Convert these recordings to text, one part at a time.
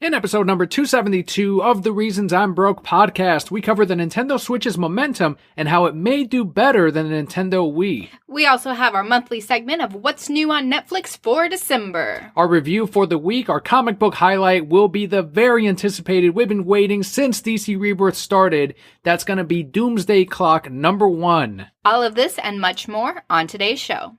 In episode number 272 of the Reasons I'm Broke podcast, we cover the Nintendo Switch's momentum and how it may do better than the Nintendo Wii. We also have our monthly segment of what's new on Netflix for December. Our review for the week, our comic book highlight, will be the very anticipated, we've been waiting since DC Rebirth started. That's going to be Doomsday Clock #1. All of this and much more on today's show.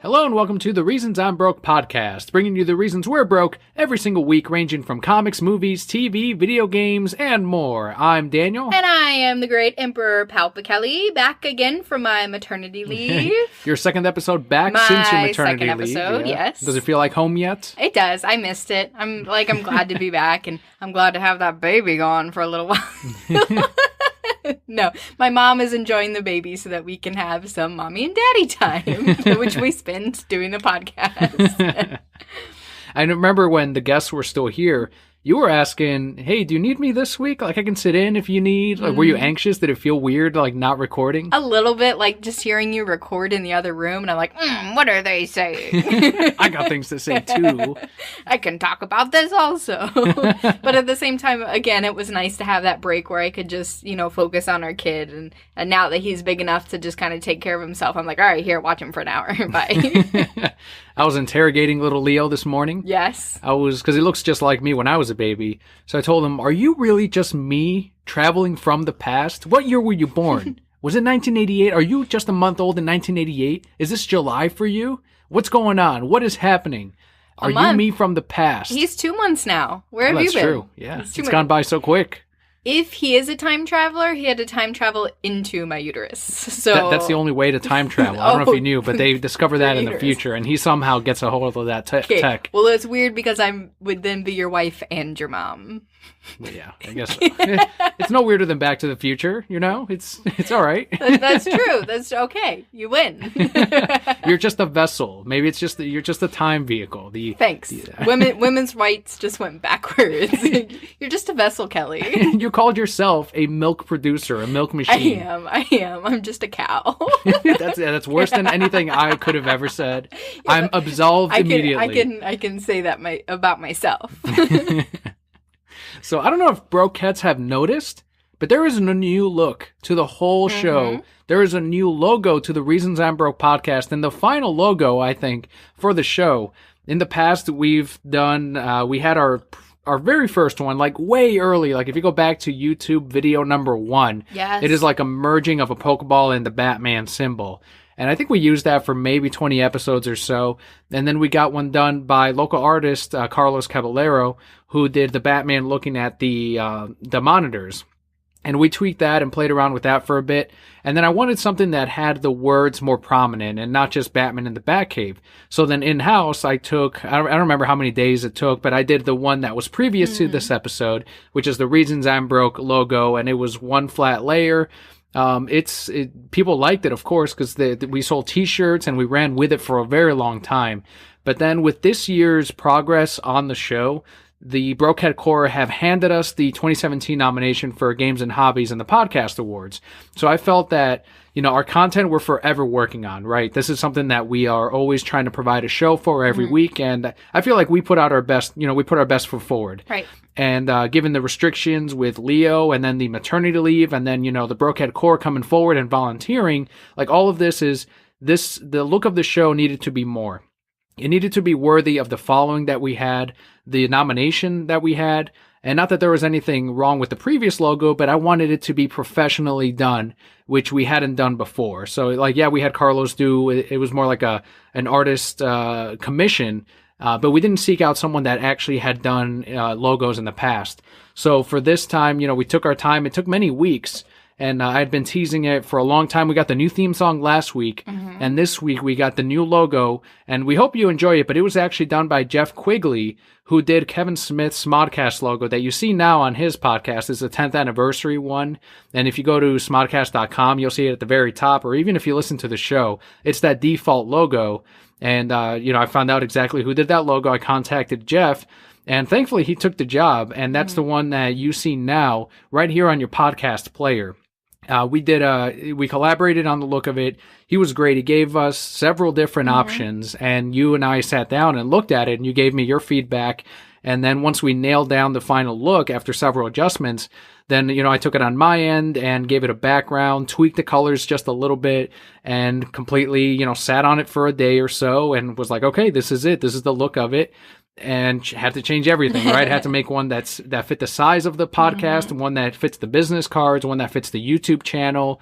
Hello and welcome to the Reasons I'm Broke podcast, bringing you the reasons we're broke every single week, ranging from comics, movies, TV, video games, and more. I'm Daniel. And I am the great Emperor Kelli, back again from my maternity leave. Your second episode back since your maternity leave. My second episode, yeah. Yes. Does it feel like home yet? It does. I missed it. I'm glad to be back, and I'm glad to have that baby gone for a little while. No, my mom is enjoying the baby so that we can have some mommy and daddy time, which we spend doing the podcast. I remember when the guests were still here, you were asking, hey, do you need me this week? Like, I can sit in if you need. Like, were you anxious? Did it feel weird, like, not recording? A little bit, like, just hearing you record in the other room, and I'm like, what are they saying? I got things to say, too. I can talk about this also. But at the same time, again, it was nice to have that break where I could just, focus on our kid. And now that he's big enough to just kind of take care of himself, I'm like, all right, here, watch him for an hour. Bye. I was interrogating little Leo this morning. Yes. Because he looks just like me when I was a baby. So I told him, are you really just me traveling from the past? What year were you born? Was it 1988? Are you just a month old in 1988? Is this July for you? What's going on? What is happening? Are you me from the past? He's 2 months now. Where have you been? That's true. Yeah. It's gone by so quick. If he is a time traveler, he had to time travel into my uterus. So that's the only way to time travel. I don't know if you knew, but they discover that in the future, and he somehow gets a hold of that tech. Well, it's weird because I would then be your wife and your mom. Well, yeah, I guess so. It's no weirder than Back to the Future, It's all right. That's true. That's okay. You win. You're just a vessel. Maybe it's just you're just a time vehicle. Thanks. Yeah. Women's rights just went backwards. You're just a vessel, Kelli. You called yourself a milk producer, a milk machine. I am. I'm just a cow. That's worse than anything I could have ever said. Yeah, I'm absolved immediately. I can say that about myself. So I don't know if Brokeheads have noticed, but there is a new look to the whole show. There is a new logo to the Reasons I'm Broke podcast, and the final logo, I think, for the show. In the past, we've done, we had our very first one, like way early. Like if you go back to YouTube video number 1, yes. It is like a merging of a Pokeball and the Batman symbol. And I think we used that for maybe 20 episodes or so. And then we got one done by local artist Carlos Caballero, who did the Batman looking at the monitors. And we tweaked that and played around with that for a bit. And then I wanted something that had the words more prominent and not just Batman in the Batcave. So then in-house, I don't remember how many days it took, but I did the one that was previous to this episode, which is the Reasons I'm Broke logo. And it was one flat layer. People liked it, of course, because we sold t-shirts and we ran with it for a very long time. But then with this year's progress on the show, the Brokehead Corps have handed us the 2017 nomination for Games and Hobbies and the Podcast Awards. So I felt that, our content we're forever working on, right? This is something that we are always trying to provide a show for every week. And I feel like we put out our best, we put our best foot forward. Right. And given the restrictions with Leo and then the maternity leave and then, the Brokehead Corps coming forward and volunteering, like all of this the look of the show needed to be more. It needed to be worthy of the following that we had, the nomination that we had, and not that there was anything wrong with the previous logo, but I wanted it to be professionally done, which we hadn't done before. So, we had Carlos do, it was more like an artist commission, but we didn't seek out someone that actually had done logos in the past. So for this time, we took our time. It took many weeks. And I had been teasing it for a long time. We got the new theme song last week. And this week we got the new logo. And we hope you enjoy it. But it was actually done by Jeff Quigley, who did Kevin Smith's Smodcast logo that you see now on his podcast. It's the 10th anniversary one. And if you go to smodcast.com, you'll see it at the very top. Or even if you listen to the show, it's that default logo. And, I found out exactly who did that logo. I contacted Jeff. And thankfully, he took the job, and that's the one that you see now right here on your podcast player. We collaborated on the look of it. He was great. He gave us several different options, and you and I sat down and looked at it, and you gave me your feedback. And then once we nailed down the final look after several adjustments, then, I took it on my end and gave it a background, tweaked the colors just a little bit, and completely, sat on it for a day or so and was like, okay, this is it. This is the look of it. And had to change everything, right? Had to make one that fit the size of the podcast, one that fits the business cards, one that fits the YouTube channel.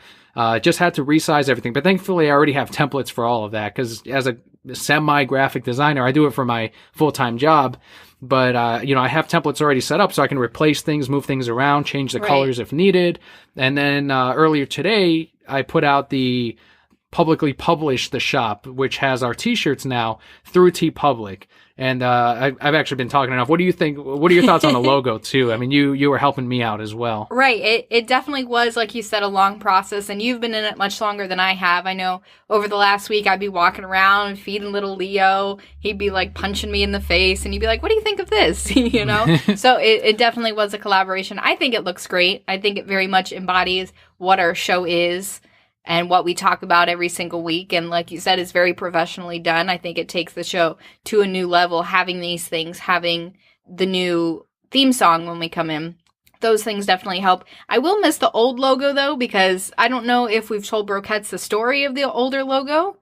Just had to resize everything. But thankfully, I already have templates for all of that, because as a semi-graphic designer, I do it for my full-time job. But, I have templates already set up so I can replace things, move things around, change the colors if needed. And then earlier today, I put out publicly published the shop, which has our t-shirts now through TeePublic. And I've actually been talking enough. What do you think? What are your thoughts on the logo, too? I mean, you were helping me out as well. Right. It definitely was, like you said, a long process, and you've been in it much longer than I have. I know over the last week I'd be walking around feeding little Leo. He'd be like punching me in the face, and he'd be like, what do you think of this? So it definitely was a collaboration. I think it looks great. I think it very much embodies what our show is and what we talk about every single week. And like you said, it's very professionally done. I think it takes the show to a new level, having these things, having the new theme song when we come in. Those things definitely help. I will miss the old logo, though, because I don't know if we've told Brokettes the story of the older logo.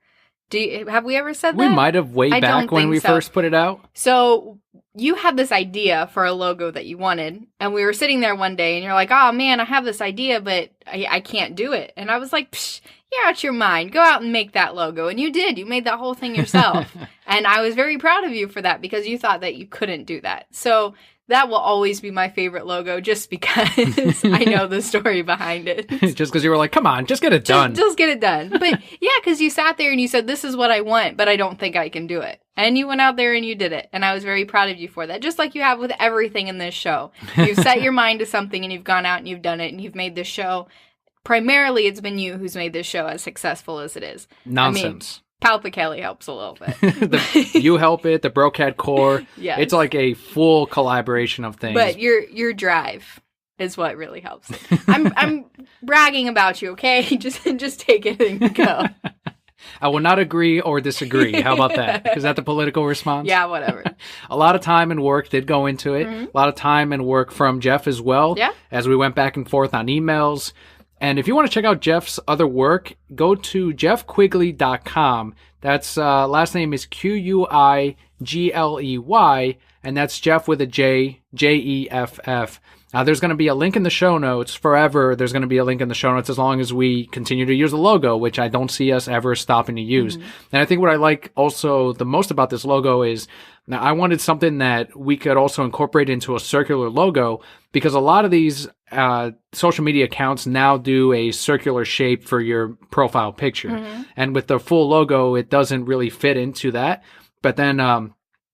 Have we ever said that? We might have way back when we first put it out. So you had this idea for a logo that you wanted, and we were sitting there one day, and you're like, oh, man, I have this idea, but I can't do it. And I was like, psh, you're out your mind. Go out and make that logo. And you did. You made that whole thing yourself. And I was very proud of you for that, because you thought that you couldn't do that. So that will always be my favorite logo, just because I know the story behind it. Just because you were like, come on, just get it done. Just get it done. But yeah, because you sat there and you said, this is what I want, but I don't think I can do it. And you went out there and you did it. And I was very proud of you for that, just like you have with everything in this show. You've set your mind to something, and you've gone out and you've done it, and you've made this show. Primarily, it's been you who's made this show as successful as it is. Nonsense. Kelli helps a little bit. You help it, the Brocat Core. Yes. It's like a full collaboration of things. But your drive is what really helps it. I'm bragging about you, okay? Just take it and go. I will not agree or disagree. How about that? Is that the political response? Yeah, whatever. A lot of time and work did go into it. A lot of time and work from Jeff as well. Yeah. As we went back and forth on emails. And if you want to check out Jeff's other work, go to jeffquigley.com. That's last name is Quigley, and that's Jeff with a J, Jeff. There's going to be a link in the show notes forever. There's going to be a link in the show notes as long as we continue to use the logo, which I don't see us ever stopping to use. And I think what I like also the most about this logo is, now I wanted something that we could also incorporate into a circular logo, because a lot of these social media accounts now do a circular shape for your profile picture. And with the full logo, it doesn't really fit into that. But then, I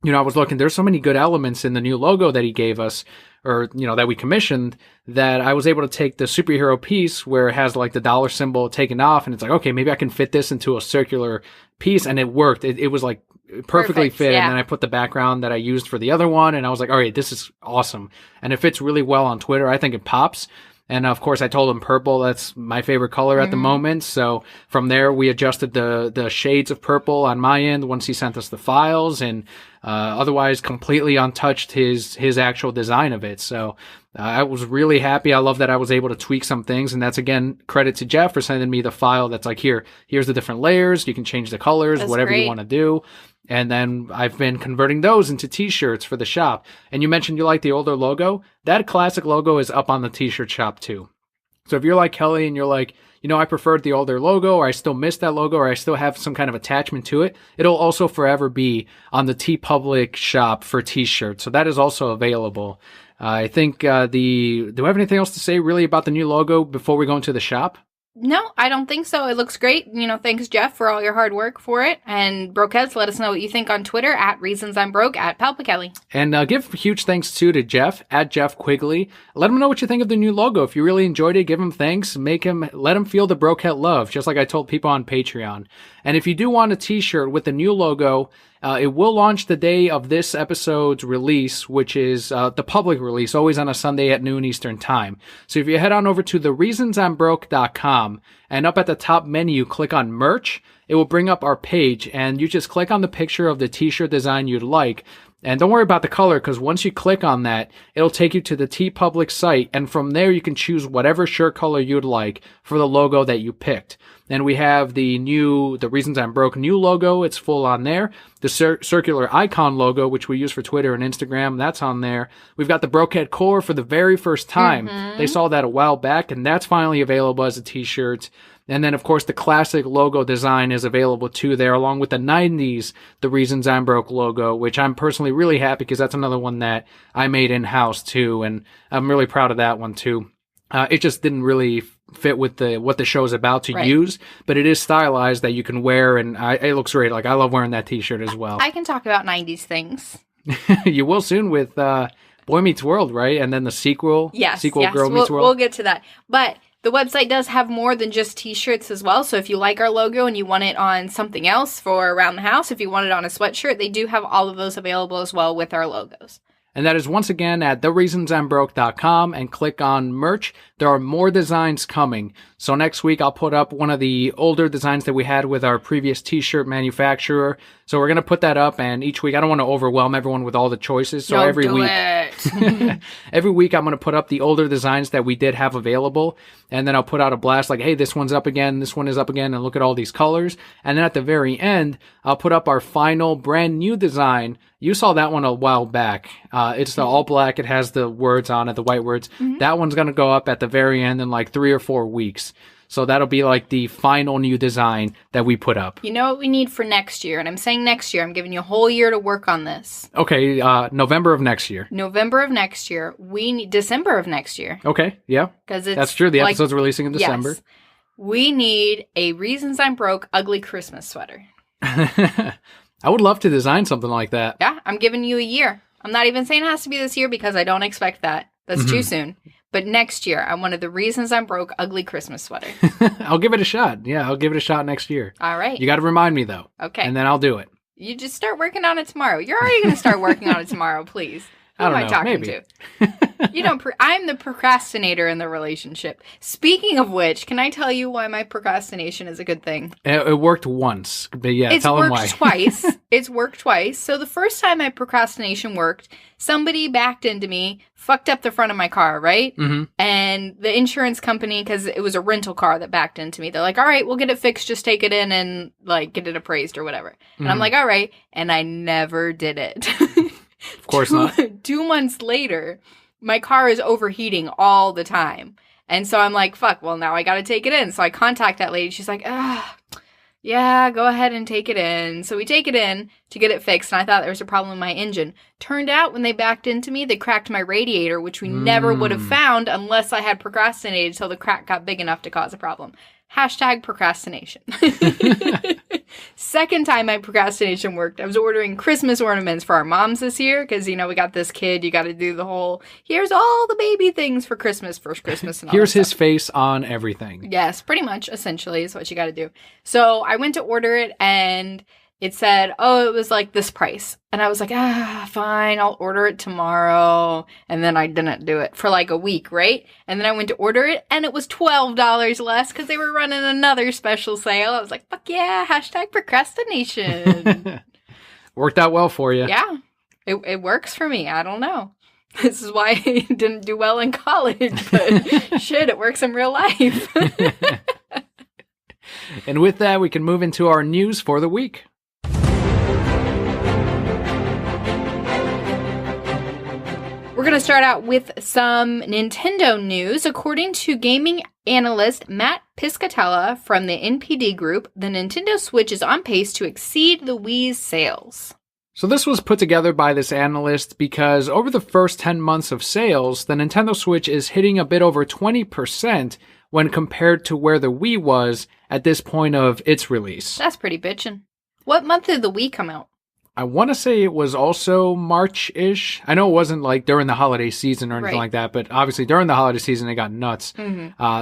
was looking, there's so many good elements in the new logo that he gave us, or, that we commissioned, that I was able to take the superhero piece where it has like the dollar symbol taken off, and it's like, okay, maybe I can fit this into a circular piece, and it worked. It was like perfectly fit. Yeah. And then I put the background that I used for the other one, and I was like, all right, this is awesome. And it fits really well on Twitter. I think it pops. And of course, I told him purple, that's my favorite color at the moment. So from there, we adjusted the shades of purple on my end once he sent us the files, and otherwise completely untouched his actual design of it. So I was really happy. I love that I was able to tweak some things. And that's, again, credit to Jeff for sending me the file that's like, here's the different layers. You can change the colors, That's whatever great. you want to do. And then I've been converting those into t-shirts for the shop. And you mentioned you like the older logo. That classic logo is up on the t-shirt shop too. So if you're like Kelli and you're like, I preferred the older logo, or I still miss that logo, or I still have some kind of attachment to it, it'll also forever be on the TeePublic shop for t-shirts. So that is also available. I think do I have anything else to say really about the new logo before we go into the shop? No, I don't think so. It looks great. Thanks, Jeff, for all your hard work for it. And Brokettes, let us know what you think on Twitter, @ReasonsI'mBroke, @PalpaKelly. And give huge thanks, too, to Jeff, @JeffQuigley. Let him know what you think of the new logo. If you really enjoyed it, give him thanks. Let him feel the Brokette love, just like I told people on Patreon. And if you do want a t-shirt with the new logo It will launch the day of this episode's release, which is the public release, always on a Sunday at noon Eastern Time. So if you head on over to thereasonsimbroke.com and up at the top menu, click on merch, it will bring up our page, and you just click on the picture of the t-shirt design you'd like. And don't worry about the color, because once you click on that, it'll take you to the TeePublic site, and from there you can choose whatever shirt color you'd like for the logo that you picked. And we have the Reasons I'm Broke new logo, it's full on there. The circular icon logo, which we use for Twitter and Instagram, that's on there. We've got the Brokehead core for the very first time. They saw that a while back, and that's finally available as a t-shirt. And then, of course, the classic logo design is available too there, along with the 90s The Reasons I'm Broke logo, which I'm personally really happy because that's another one that I made in-house too, and I'm really proud of that one too. It just didn't really fit with what the show's about to use, but it is stylized that you can wear, and it looks great. Like, I love wearing that t-shirt as well. I can talk about 90s things. You will soon with Boy Meets World, right? And then the sequel. Yes. Girl Meets World. We'll get to that. But the website does have more than just t-shirts as well. So if you like our logo and you want it on something else for around the house, if you want it on a sweatshirt, they do have all of those available as well with our logos. And that is once again at thereasonsimbroke.com, and click on merch. There are more designs coming. So next week I'll put up one of the older designs that we had with our previous t-shirt manufacturer. So we're going to put that up, and each week, I don't want to overwhelm everyone with all the choices. So every week, every week I'm going to put up the older designs that we did have available. And then I'll put out a blast like, hey, this one's up again, this one is up again, and look at all these colors. And then at the very end, I'll put up our final brand new design. You saw that one a while back. It's the all black. It has the words on it, the white words. That one's going to go up at the very end in like 3 or 4 weeks. So that'll be like the final new design that we put up. You know what we need for next year? And I'm saying next year. I'm giving you a whole year to work on this. Okay, November of next year. November of next year. We need December of next year. Okay, yeah. Because that's true. The episode's releasing in December. Yes. We need a Reasons I'm Broke ugly Christmas sweater. I would love to design something like that. Yeah, I'm giving you a year. I'm not even saying it has to be this year because I don't expect that. That's too soon. But next year, I wanted the Reasons I'm Broke ugly Christmas sweater. I'll give it a shot. Yeah, I'll give it a shot next year. All right. You got to remind me, though. Okay. And then I'll do it. You just start working on it tomorrow. You're already going to start working on it tomorrow, please. Who am I talking to? You don't. I'm the procrastinator in the relationship. Speaking of which, can I tell you why my procrastination is a good thing? It worked once, but yeah, tell them why. It's worked twice. It's worked twice. So the first time my procrastination worked, somebody backed into me, fucked up the front of my car, right? Mm-hmm. And the insurance company, because it was a rental car that backed into me, they're like, all right, we'll get it fixed. Just take it in and like get it appraised or whatever. And I'm like, all right. And I never did it. Of course not. 2 months later, my car is overheating all the time. And so I'm like, fuck, well, now I got to take it in. So I contact that lady. She's like, yeah, go ahead and take it in. So we take it in to get it fixed. And I thought there was a problem with my engine. Turned out when they backed into me, they cracked my radiator, which we never would have found unless I had procrastinated till the crack got big enough to cause a problem. Hashtag procrastination. Second time my procrastination worked, I was ordering Christmas ornaments for our moms this year because, you know, we got this kid. You got to do the whole, here's all the baby things for Christmas, first Christmas and all Here's his face on everything. Yes, pretty much, essentially, is what you got to do. So I went to order it and it said, oh, it was like this price. And I was like, fine, I'll order it tomorrow. And then I didn't do it for like a week, right? And then I went to order it and it was $12 less because they were running another special sale. I was like, fuck yeah, hashtag procrastination. Worked out well for you. Yeah, it works for me. I don't know. This is why I didn't do well in college, but shit, it works in real life. And with that, we can move into our news for the week. We're going to start out with some Nintendo news. According to gaming analyst Matt Piscatella from the NPD Group, the Nintendo Switch is on pace to exceed the Wii's sales. So this was put together by this analyst because over the first 10 months of sales, the Nintendo Switch is hitting a bit over 20% when compared to where the Wii was at this point of its release. That's pretty bitchin'. What month did the Wii come out? I want to say it was also March-ish. I know it wasn't like during the holiday season or anything Right. like that, but obviously during the holiday season, it got nuts.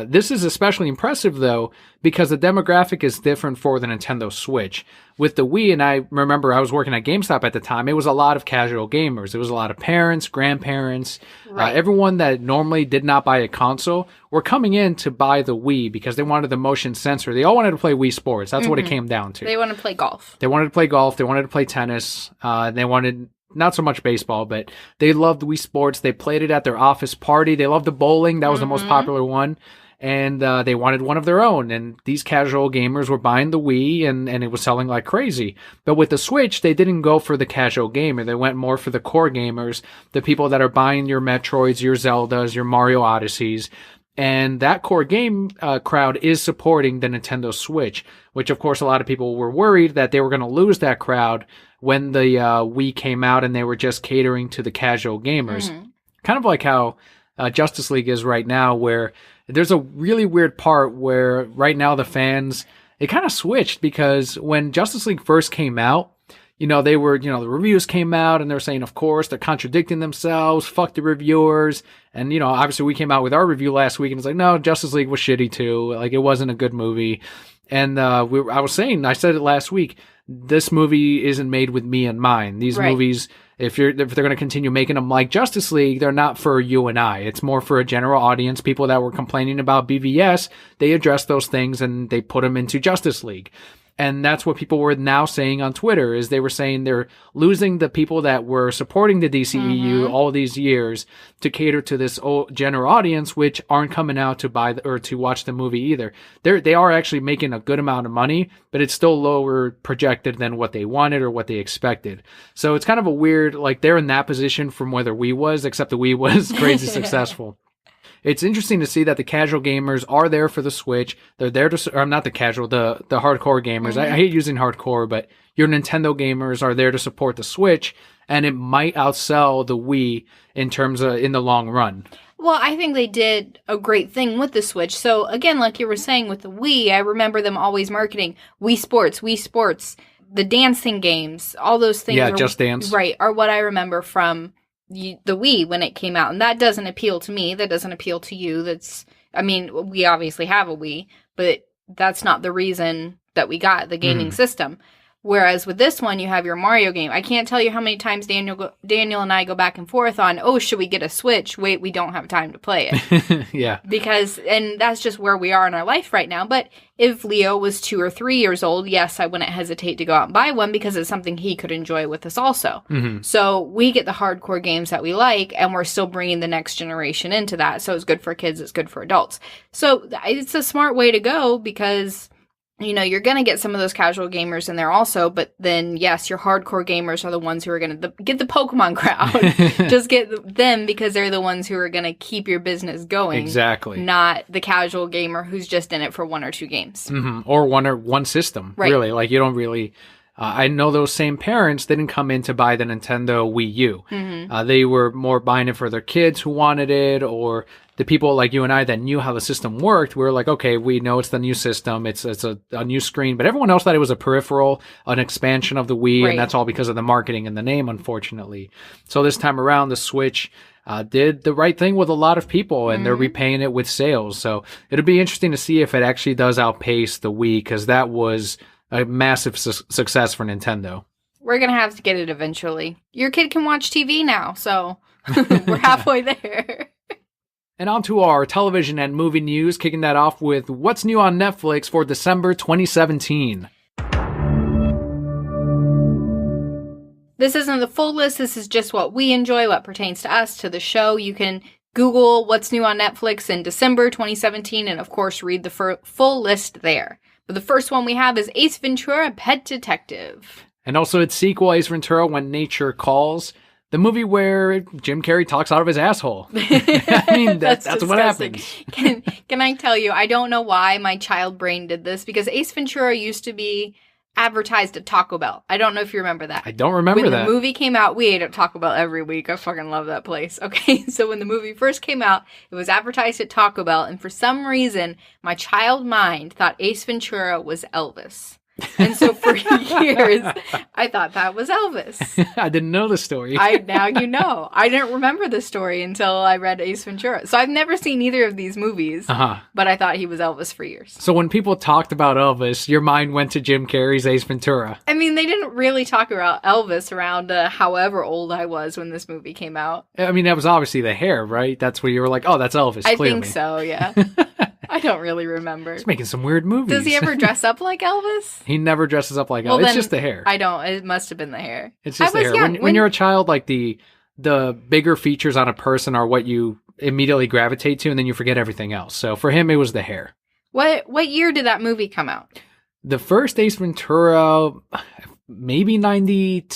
This is especially impressive, though, because the demographic is different for the Nintendo Switch. With the Wii, and I remember I was working at GameStop at the time, it was a lot of casual gamers. It was a lot of parents, grandparents, Right. everyone that normally did not buy a console were coming in to buy the Wii because they wanted the motion sensor. They all wanted to play Wii Sports. That's what it came down to. They want to play golf. They wanted to play golf. They wanted to play tennis. They wanted not so much baseball, but they loved Wii Sports. They played it at their office party. They loved the bowling. That was the most popular one. And they wanted one of their own. And these casual gamers were buying the Wii, and it was selling like crazy. But with the Switch, they didn't go for the casual gamer. They went more for the core gamers, the people that are buying your Metroids, your Zeldas, your Mario Odysseys. And that core game crowd is supporting the Nintendo Switch, which of course a lot of people were worried that they were going to lose that crowd when the Wii came out and they were just catering to the casual gamers. Kind of like how Justice League is right now, where there's a really weird part where right now the fans, it kind of switched because when Justice League first came out, they were, the reviews came out and they were saying, of course, they're contradicting themselves. Fuck the reviewers. And, obviously we came out with our review last week and it's like, no, Justice League was shitty too. Like it wasn't a good movie. And I said it last week, this movie isn't made with me in mind. These movies, if they're going to continue making them like Justice League, they're not for you and I. It's more for a general audience. People that were complaining about BVS, they addressed those things and they put them into Justice League. And that's what people were now saying on Twitter, is they were saying they're losing the people that were supporting the DCEU all these years to cater to this general audience, which aren't coming out to buy or to watch the movie either. They are actually making a good amount of money, but it's still lower projected than what they wanted or what they expected. So it's kind of a weird, like they're in that position from where the Wii was, except the Wii was crazy successful. It's interesting to see that the casual gamers are there for the Switch. They're there to, or not the casual, the hardcore gamers. I hate using hardcore, but your Nintendo gamers are there to support the Switch, and it might outsell the Wii in terms of in the long run. Well, I think they did a great thing with the Switch. So again, like you were saying with the Wii, I remember them always marketing Wii Sports, the dancing games, all those things. Yeah, Just Dance. Right, are what I remember from the Wii when it came out. And that doesn't appeal to me. That doesn't appeal to you. We obviously have a Wii, but that's not the reason that we got the gaming system. Whereas with this one, you have your Mario game. I can't tell you how many times Daniel and I go back and forth on, should we get a Switch? Wait, we don't have time to play it. Yeah. And that's just where we are in our life right now. But if Leo was 2 or 3 years old, yes, I wouldn't hesitate to go out and buy one because it's something he could enjoy with us also. So we get the hardcore games that we like, and we're still bringing the next generation into that. So it's good for kids, it's good for adults. So it's a smart way to go because you're going to get some of those casual gamers in there also, but then, yes, your hardcore gamers are the ones who are going to get the Pokemon crowd. Just get them because they're the ones who are going to keep your business going. Exactly. Not the casual gamer who's just in it for 1 or 2 games. Or one system, really. Like, you don't really... I know those same parents didn't come in to buy the Nintendo Wii U. They were more buying it for their kids who wanted it, or the people like you and I that knew how the system worked. We were like, okay, we know it's the new system. It's a new screen. But everyone else thought it was a peripheral, an expansion of the Wii, and that's all because of the marketing and the name, unfortunately. So this time around, the Switch did the right thing with a lot of people, and they're repaying it with sales. So it'll be interesting to see if it actually does outpace the Wii, because that was a massive success for Nintendo. We're going to have to get it eventually. Your kid can watch TV now, so we're halfway there. And on to our television and movie news, kicking that off with what's new on Netflix for December 2017. This isn't the full list. This is just what we enjoy, what pertains to us, to the show. You can Google what's new on Netflix in December 2017 and, of course, read the full list there. But the first one we have is Ace Ventura, Pet Detective. And also its sequel, Ace Ventura, When Nature Calls. The movie where Jim Carrey talks out of his asshole. I mean, that's what happens. Can I tell you, I don't know why my child brain did this, because Ace Ventura used to be advertised at Taco Bell. I don't know if you remember that. I don't remember that. When the movie came out, we ate at Taco Bell every week. I fucking love that place. Okay, so when the movie first came out, it was advertised at Taco Bell, and for some reason, my child mind thought Ace Ventura was Elvis. And so for years, I thought that was Elvis. I didn't know the story. Now you know. I didn't remember the story until I read Ace Ventura. So I've never seen either of these movies, but I thought he was Elvis for years. So when people talked about Elvis, your mind went to Jim Carrey's Ace Ventura. I mean, they didn't really talk about Elvis around however old I was when this movie came out. I mean, that was obviously the hair, right? That's where you were like, oh, that's Elvis, I clearly. think so, yeah. I don't really remember. He's making some weird movies. Does he ever dress up like Elvis? He never dresses up like Elvis. It's just the hair. I don't. It must have been the hair. It's just the hair. When you're a child, like the bigger features on a person are what you immediately gravitate to, and then you forget everything else. So for him, it was the hair. What year did that movie come out? The first Ace Ventura, maybe 90.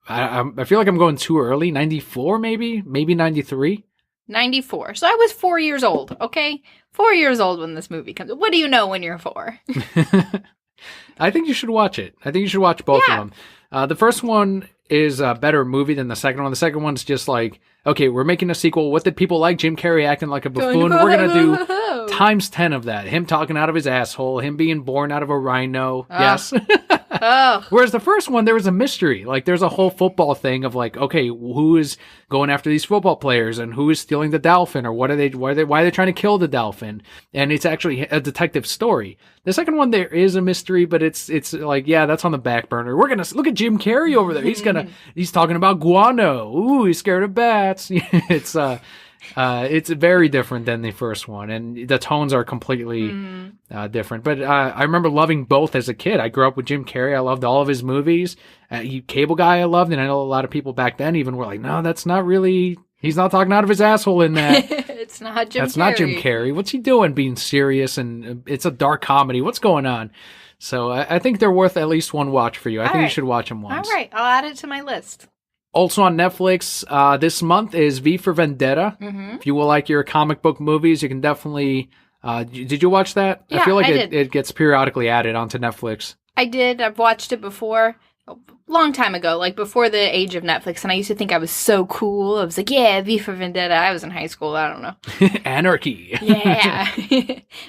I feel like I'm going too early. 94, maybe 93. 94. So I was 4 years old. Okay, 4 years old when this movie comes. What do you know when you're 4? I think you should watch it. I think you should watch both of them. The first one is a better movie than the second one. The second one's just like, okay, we're making a sequel. What did people like? Jim Carrey acting like a buffoon. We're going to do times 10 of that. Him talking out of his asshole. Him being born out of a rhino. Yes. Whereas the first one, there was a mystery. Like, there's a whole football thing of like, okay, who is going after these football players and who is stealing the dolphin, or why are they trying to kill the dolphin? And it's actually a detective story. The second one, there is a mystery, but it's like, yeah, that's on the back burner. We're going to look at Jim Carrey over there. He's talking about guano. Ooh, he's scared of bats. It's very different than the first one, and the tones are completely different. But I remember loving both as a kid. I grew up with Jim Carrey. I loved all of his movies. Cable Guy I loved, and I know a lot of people back then even were like, no, that's not really... He's not talking out of his asshole in that. It's not Jim Carrey. That's not Jim Carrey. What's he doing being serious? And it's a dark comedy. What's going on? So I think they're worth at least one watch for you. I think you should watch them once. All right. I'll add it to my list. Also on Netflix this month is V for Vendetta. Mm-hmm. If you will like your comic book movies, you can definitely... did you watch that? Yeah, I feel like it gets periodically added onto Netflix. I did. I've watched it before. A long time ago, like before the age of Netflix, and I used to think I was so cool. I was like, yeah, V for Vendetta. I was in high school. I don't know. Anarchy. Yeah.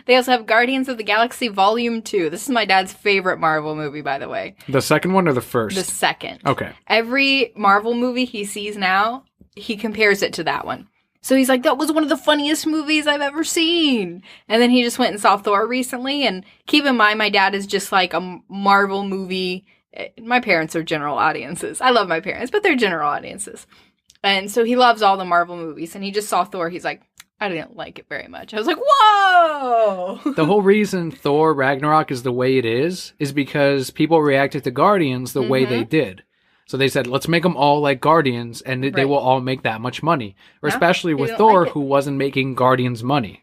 They also have Guardians of the Galaxy Volume 2. This is my dad's favorite Marvel movie, by the way. The second one or the first? The second. Okay. Every Marvel movie he sees now, he compares it to that one. So he's like, that was one of the funniest movies I've ever seen. And then he just went and saw Thor recently. And keep in mind, my dad is just like a Marvel movie. My parents are general audiences. I love my parents, but they're general audiences. And so he loves all the Marvel movies. And he just saw Thor. He's like, I didn't like it very much. I was like, whoa! The whole reason Thor Ragnarok is the way it is because people reacted to Guardians the way they did. So they said, let's make them all like Guardians, and they will all make that much money. Or especially with Thor, who wasn't making Guardians money.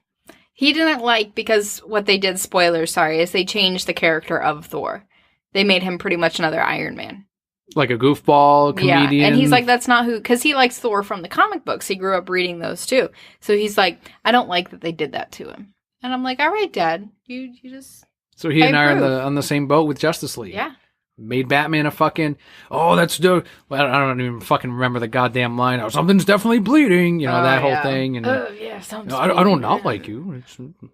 He didn't like, because what they did, spoilers, sorry, is they changed the character of Thor. They made him pretty much another Iron Man. Like a goofball comedian. Yeah, and he's like, that's not who... Because he likes Thor from the comic books. He grew up reading those, too. So he's like, I don't like that they did that to him. And I'm like, all right, Dad. You just... So he and I are on the same boat with Justice League. Yeah. Made Batman a fucking... Oh, that's... Well, I don't even fucking remember the goddamn line. Oh, something's definitely bleeding. You know, that whole thing. And, something's I don't not like you.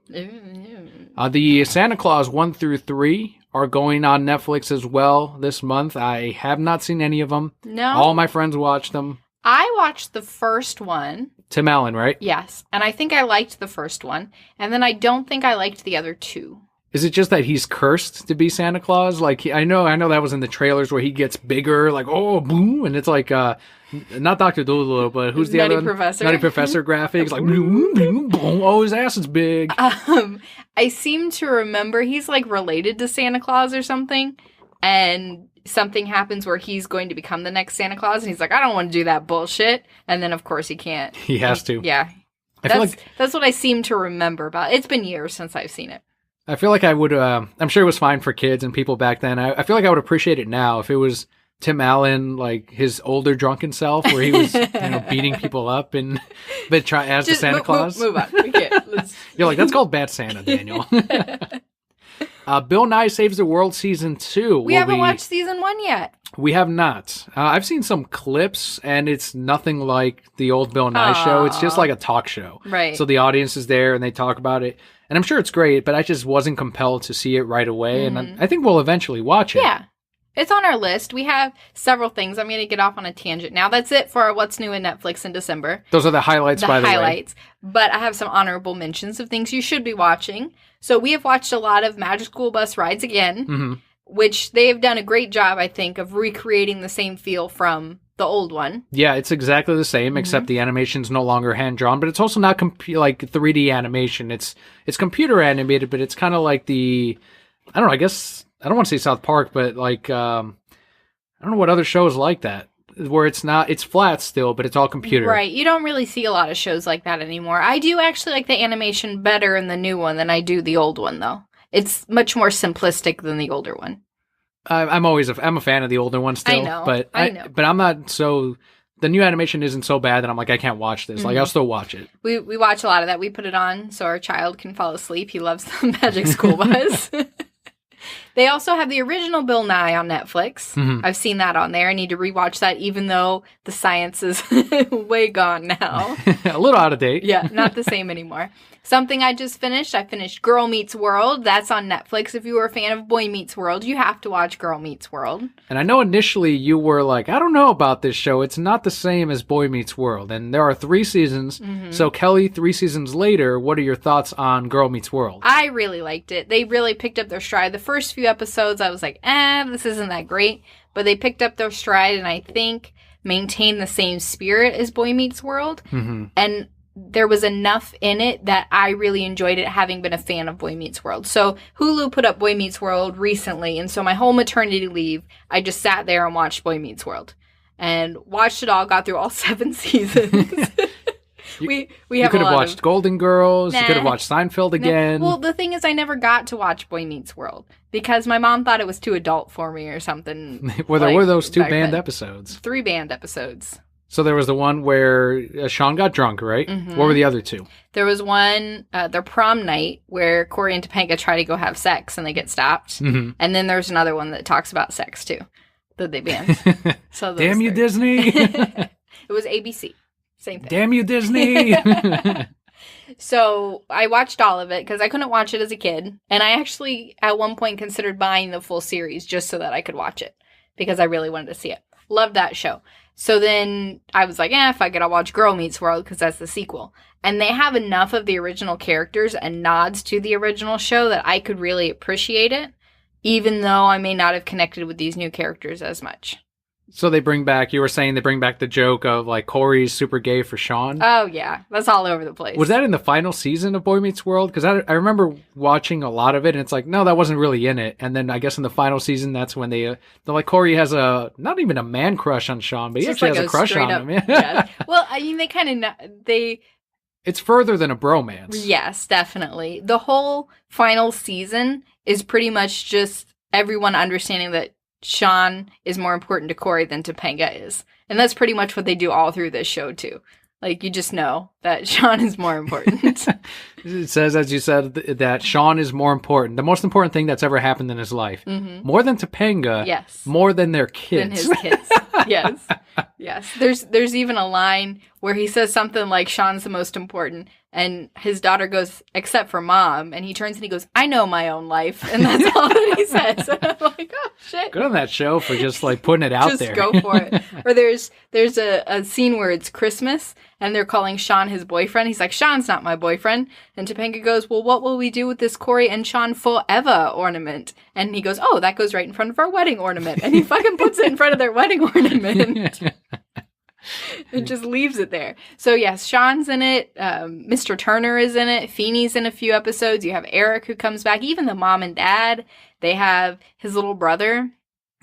The Santa Claus 1 through 3... are going on Netflix as well this month. I have not seen any of them. No. All my friends watched them. I watched the first one. Tim Allen, right? Yes. And I think I liked the first one. And then I don't think I liked the other two. Is it just that he's cursed to be Santa Claus? Like, I know that was in the trailers where he gets bigger, like, oh, boom. And it's like, not Dr. Dolittle, but who's the Nutty other Professor? Nutty Professor graphics. Like, boom, boom, boom. Oh, his ass is big. I seem to remember he's like related to Santa Claus or something. And something happens where he's going to become the next Santa Claus. And he's like, I don't want to do that bullshit. And then, of course, he can't. He has to. Yeah. That's what I seem to remember about it. It's been years since I've seen it. I feel like I would, I'm sure it was fine for kids and people back then. I feel like I would appreciate it now if it was Tim Allen, like his older drunken self, where he was, beating people up and but try as the Santa Claus. Move on. We can't. You're like, that's called Bad Santa, Daniel. Bill Nye Saves the World Season 2. We haven't watched Season 1 yet. We have not. I've seen some clips, and it's nothing like the old Bill Nye show. It's just like a talk show. Right. So the audience is there, and they talk about it. And I'm sure it's great, but I just wasn't compelled to see it right away. And I think we'll eventually watch it. Yeah. It's on our list. We have several things. I'm going to get off on a tangent now. That's it for what's new in Netflix in December. Those are the highlights, by the way. The highlights. But I have some honorable mentions of things you should be watching. So we have watched a lot of Magic School Bus rides again, which they have done a great job, I think, of recreating the same feel from the old one. Yeah, it's exactly the same, except the animation's no longer hand-drawn, but it's also not like 3D animation. It's computer animated, but it's kind of like I don't know, I guess... I don't want to say South Park, but like, I don't know what other shows like that, where it's flat still, but it's all computer. Right. You don't really see a lot of shows like that anymore. I do actually like the animation better in the new one than I do the old one, though. It's much more simplistic than the older one. I'm a fan of the older one still. I know. But I'm not so... The new animation isn't so bad that I'm like, I can't watch this. Like, I'll still watch it. We watch a lot of that. We put it on so our child can fall asleep. He loves the Magic School Bus. They also have the original Bill Nye on Netflix. I've seen that on there. I need to rewatch that, even though the science is way gone now. A little out of date. Yeah, not the same anymore. Something I just finished. I finished Girl Meets World. That's on Netflix. If you were a fan of Boy Meets World, you have to watch Girl Meets World. And I know initially you were like, I don't know about this show. It's not the same as Boy Meets World. And there are 3 seasons. So Kelli, 3 seasons later, what are your thoughts on Girl Meets World? I really liked it. They really picked up their stride. The first few episodes, I was like, this isn't that great. But they picked up their stride and I think maintained the same spirit as Boy Meets World. And there was enough in it that I really enjoyed it, having been a fan of Boy Meets World. So Hulu put up Boy Meets World recently, and so my whole maternity leave, I just sat there and watched Boy Meets World. And watched it all, got through all 7 seasons. We you could have watched Golden Girls, you could have watched Seinfeld again. Well, the thing is, I never got to watch Boy Meets World, because my mom thought it was too adult for me or something. Well, there were those 2 banned episodes. 3 banned episodes. So there was the one where Sean got drunk, right? What were the other 2? There was one, their prom night, where Corey and Topanga try to go have sex and they get stopped. And then there's another one that talks about sex, too, that they banned. So damn you, Disney! It was ABC. Same thing. Damn you, Disney! So I watched all of it because I couldn't watch it as a kid. And I actually, at one point, considered buying the full series just so that I could watch it, because I really wanted to see it. Loved that show. So then I was like, if I could, I'll watch Girl Meets World because that's the sequel. And they have enough of the original characters and nods to the original show that I could really appreciate it, even though I may not have connected with these new characters as much. So you were saying they bring back the joke of like Corey's super gay for Sean? Oh, yeah. That's all over the place. Was that in the final season of Boy Meets World? Because I remember watching a lot of it and it's like, no, that wasn't really in it. And then I guess in the final season, that's when they're like, Corey has not even a man crush on Sean, but he actually has a crush on him. Yeah. Well, I mean, they kind of, it's further than a bromance. Yes, definitely. The whole final season is pretty much just everyone understanding that Sean is more important to Corey than Topanga is. And that's pretty much what they do all through this show, too. Like, you just know that Sean is more important. It says, as you said, that Sean is more important. The most important thing that's ever happened in his life. More than Topanga. Yes. More than their kids. Than his kids. Yes. Yes. There's even a line where he says something like, Sean's the most important. And his daughter goes, except for mom. And he turns and he goes, I know my own life. And that's all that he says. And I'm like, oh, shit. Good on that show for just like putting it out there. Just go for it. Or there's a scene where it's Christmas and they're calling Sean his boyfriend. He's like, Sean's not my boyfriend. And Topanga goes, well, what will we do with this Corey and Sean forever ornament? And he goes, oh, that goes right in front of our wedding ornament. And he fucking puts it in front of their wedding ornament. It just leaves it there. So yes, Sean's in it. Mr. Turner is in it. Feeney's in a few episodes. You have Eric who comes back. Even the mom and dad. They have his little brother,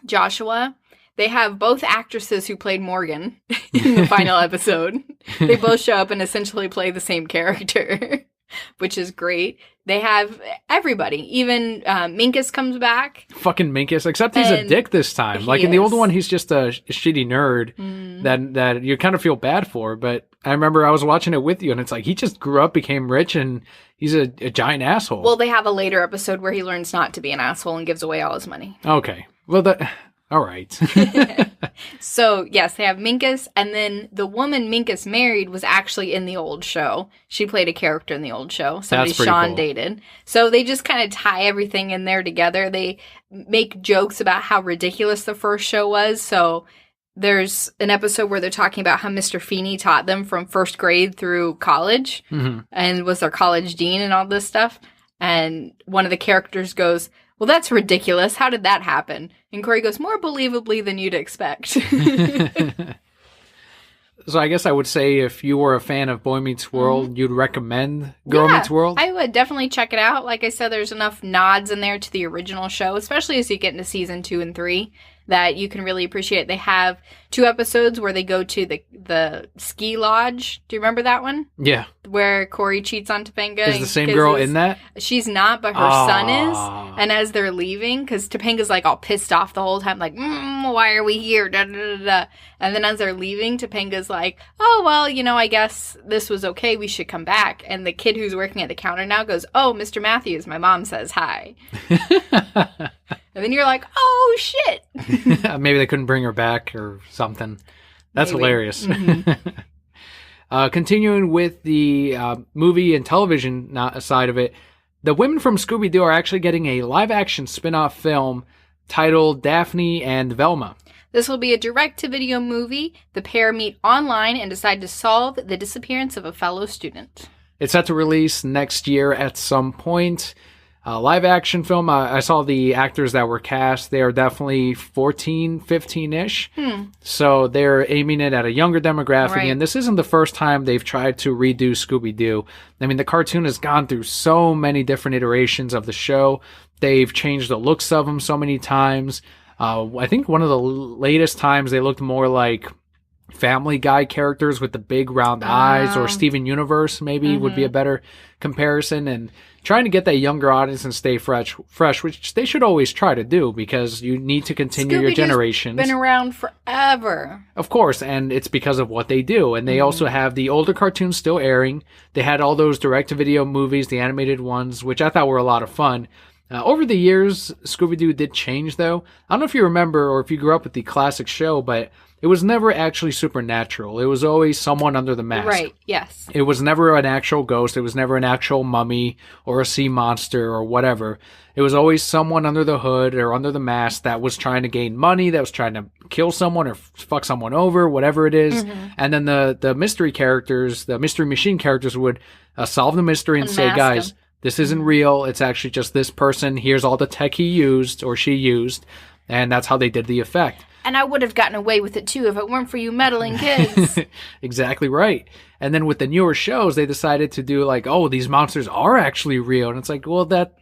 Joshua. They have both actresses who played Morgan in the final episode. They both show up and essentially play the same character, which is great. They have everybody. Even Minkus comes back. Fucking Minkus, except he's a dick this time. Like in the old one, he's just a shitty nerd that you kind of feel bad for. But I remember I was watching it with you, and it's like he just grew up, became rich, and he's a giant asshole. Well, they have a later episode where he learns not to be an asshole and gives away all his money. Okay. Well, All right. So, yes, they have Minkus, and then the woman Minkus married was actually in the old show. She played a character in the old show. Somebody Sean dated. So they just kind of tie everything in there together. They make jokes about how ridiculous the first show was. So there's an episode where they're talking about how Mr. Feeney taught them from first grade through college and was their college dean and all this stuff. And one of the characters goes, well, that's ridiculous. How did that happen? And Corey goes, more believably than you'd expect. So I guess I would say if you were a fan of Boy Meets World, you'd recommend Girl Meets World? I would definitely check it out. Like I said, there's enough nods in there to the original show, especially as you get into season 2 and 3, that you can really appreciate. They have 2 episodes where they go to the ski lodge. Do you remember that one? Yeah. Where Corey cheats on Topanga. Is the same girl in that? She's not, but her son is. And as they're leaving, because Topanga's like all pissed off the whole time, like, why are we here? Da, da, da, da. And then as they're leaving, Topanga's like, oh, well, I guess this was okay. We should come back. And the kid who's working at the counter now goes, oh, Mr. Matthews, my mom says hi. And then you're like, oh, shit. Maybe they couldn't bring her back or something. That's hilarious. Continuing with the movie and television side of it, the women from Scooby-Doo are actually getting a live-action spin-off film titled Daphne and Velma. This will be a direct-to-video movie. The pair meet online and decide to solve the disappearance of a fellow student. It's set to release next year at some point. Live action film, I saw the actors that were cast. They are definitely 14, 15-ish. So they're aiming it at a younger demographic. Right. And this isn't the first time they've tried to redo Scooby-Doo. I mean, the cartoon has gone through so many different iterations of the show. They've changed the looks of them so many times. I think one of the latest times they looked more like Family Guy characters with the big round eyes, or Steven Universe maybe would be a better comparison. And trying to get that younger audience and stay fresh, which they should always try to do, because you need to continue your generations. Been around forever. Of course, and it's because of what they do. And they also have the older cartoons still airing. They had all those direct-to-video movies, the animated ones, which I thought were a lot of fun. Over the years, Scooby-Doo did change, though. I don't know if you remember or if you grew up with the classic show, but it was never actually supernatural. It was always someone under the mask. Right, yes. It was never an actual ghost. It was never an actual mummy or a sea monster or whatever. It was always someone under the hood or under the mask that was trying to gain money, that was trying to kill someone or fuck someone over, whatever it is. And then the mystery characters, the mystery machine characters would solve the mystery and say, guys, this isn't real. It's actually just this person. Here's all the tech he used or she used. And that's how they did the effect. And I would have gotten away with it, too, if it weren't for you meddling kids. Exactly right. And then with the newer shows, they decided to do like, oh, these monsters are actually real. And it's like, well, that's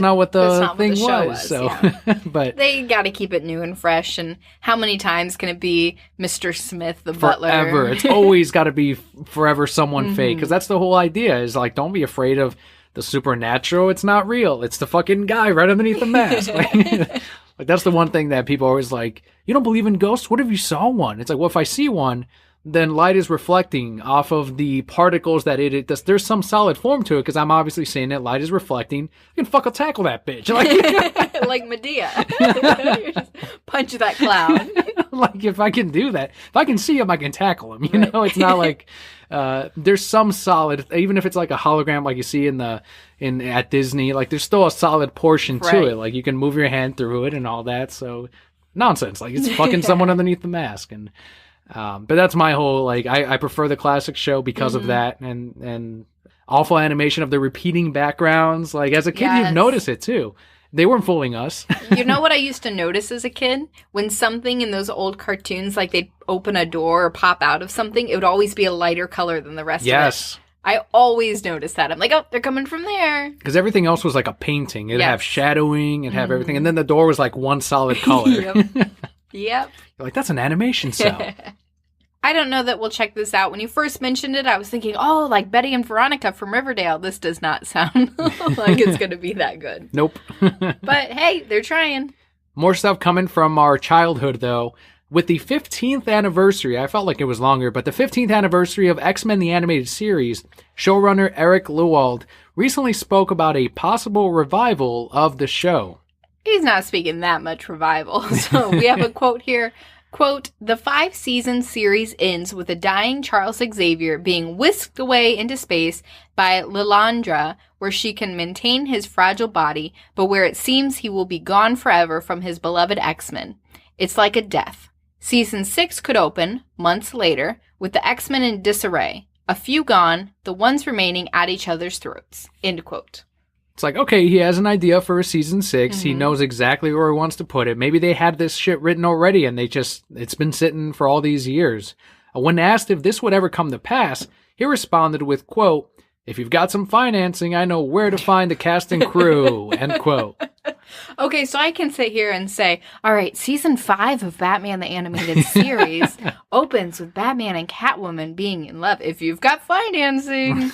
not what the thing was. So, yeah. But they got to keep it new and fresh. And how many times can it be Mr. Smith, the butler? Forever. It's always got to be forever someone fake. Because that's the whole idea, is like, don't be afraid of the supernatural. It's not real. It's the fucking guy right underneath the mask. Like, that's the one thing that people are always like, you don't believe in ghosts? What if you saw one? It's like, well, if I see one, then light is reflecting off of the particles that it does. There's some solid form to it, because I'm obviously seeing it. Light is reflecting. You can fucking tackle that bitch. Like, like Medea. Just punch that cloud. Like, if I can do that, if I can see him, I can tackle him. You know, it's not like there's some solid, even if it's like a hologram like you see at Disney, like there's still a solid portion to it. Like, you can move your hand through it and all that. So nonsense. Like, it's fucking someone underneath the mask. And but that's my whole, like, I prefer the classic show because of that, and awful animation of the repeating backgrounds. Like, as a kid, you've noticed it too. They weren't fooling us. You know what I used to notice as a kid? When something in those old cartoons, like they'd open a door or pop out of something, it would always be a lighter color than the rest of it. I always noticed that. I'm like, oh, they're coming from there. Because everything else was like a painting. It'd have shadowing, it'd have everything. And then the door was like one solid color. Yep. You're like, that's an animation cell. I don't know that we'll check this out. When you first mentioned it, I was thinking, oh, like Betty and Veronica from Riverdale. This does not sound like it's going to be that good. Nope. But hey, they're trying. More stuff coming from our childhood, though. With the 15th anniversary, I felt like it was longer, but the 15th anniversary of X-Men the Animated Series, showrunner Eric Lewald recently spoke about a possible revival of the show. He's not speaking that much revival. So we have a quote here. Quote, "The 5-season series ends with a dying Charles Xavier being whisked away into space by Lilandra, where she can maintain his fragile body, but where it seems he will be gone forever from his beloved X-Men. It's like a death. Season 6 could open, months later, with the X-Men in disarray. A few gone, the ones remaining at each other's throats." End quote. It's like, okay, he has an idea for a season 6. He knows exactly where he wants to put it. Maybe they had this shit written already and it's been sitting for all these years. When asked if this would ever come to pass, he responded with, quote, "If you've got some financing, I know where to find the cast and crew," end quote. Okay, so I can sit here and say, all right, season 5 of Batman the Animated Series opens with Batman and Catwoman being in love. If you've got financing.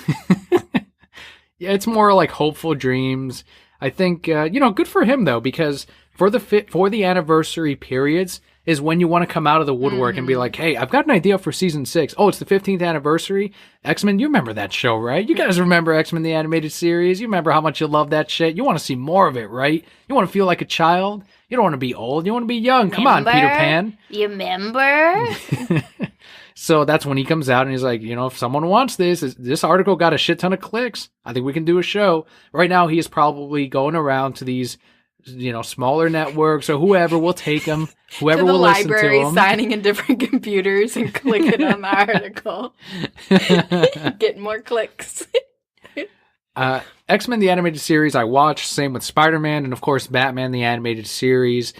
Yeah, it's more like hopeful dreams. I think, good for him, though, because for the anniversary periods is when you want to come out of the woodwork and be like, hey, I've got an idea for season 6. Oh, it's the 15th anniversary. X-Men, you remember that show, right? You guys remember X-Men the Animated Series? You remember how much you love that shit? You want to see more of it, right? You want to feel like a child? You don't want to be old. You want to be young. Come on, Peter Pan. You remember? So that's when he comes out and he's like, if someone wants this article got a shit ton of clicks. I think we can do a show. Right now, he is probably going around to these, smaller networks or whoever will take him. Whoever will listen to him. To the library, signing in different computers and clicking on the article. Getting more clicks. X-Men the Animated Series I watched. Same with Spider-Man and, of course, Batman the Animated Series.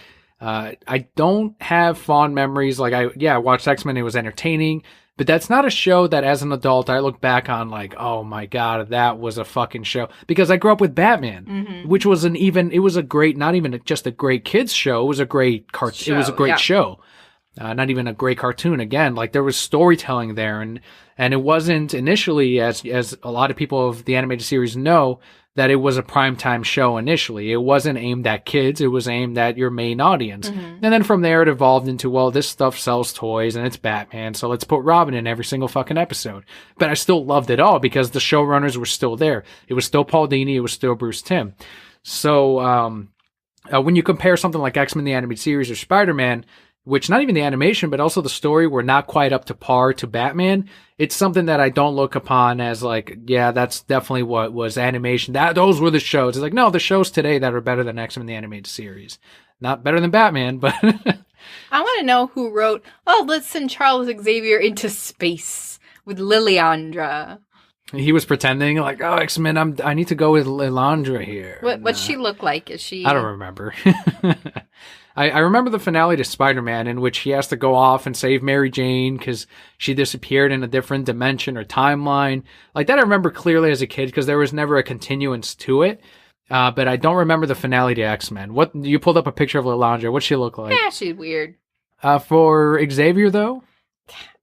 I don't have fond memories. I watched X-Men. It was entertaining, but that's not a show that as an adult I look back on like, oh my God, that was a fucking show. Because I grew up with Batman, which was it was a great, not even just a great kids show. It was a great show. It was a great show. Not even a great cartoon. Again, there was storytelling there, and it wasn't initially, as a lot of people of the animated series know, that it was a primetime show initially. It wasn't aimed at kids. It was aimed at your main audience. And then from there, it evolved into, well, this stuff sells toys and it's Batman, so let's put Robin in every single fucking episode. But I still loved it all because the showrunners were still there. It was still Paul Dini. It was still Bruce Timm. So when you compare something like X-Men the Animated Series or Spider-Man, which not even the animation, but also the story were not quite up to par to Batman, it's something that I don't look upon as that's definitely what was animation. Those were the shows. It's no, the shows today that are better than X-Men the Animated Series. Not better than Batman, but... I want to know who wrote, let's send Charles Xavier into space with Lilandra. He was pretending X-Men, I need to go with Lilandra here. What's she look like? Is she... I don't remember. I remember the finale to Spider-Man in which he has to go off and save Mary Jane because she disappeared in a different dimension or timeline. That I remember clearly as a kid because there was never a continuance to it. But I don't remember the finale to X-Men. What you pulled up a picture of Lilandra. What's she look like? Yeah, she's weird. For Xavier, though?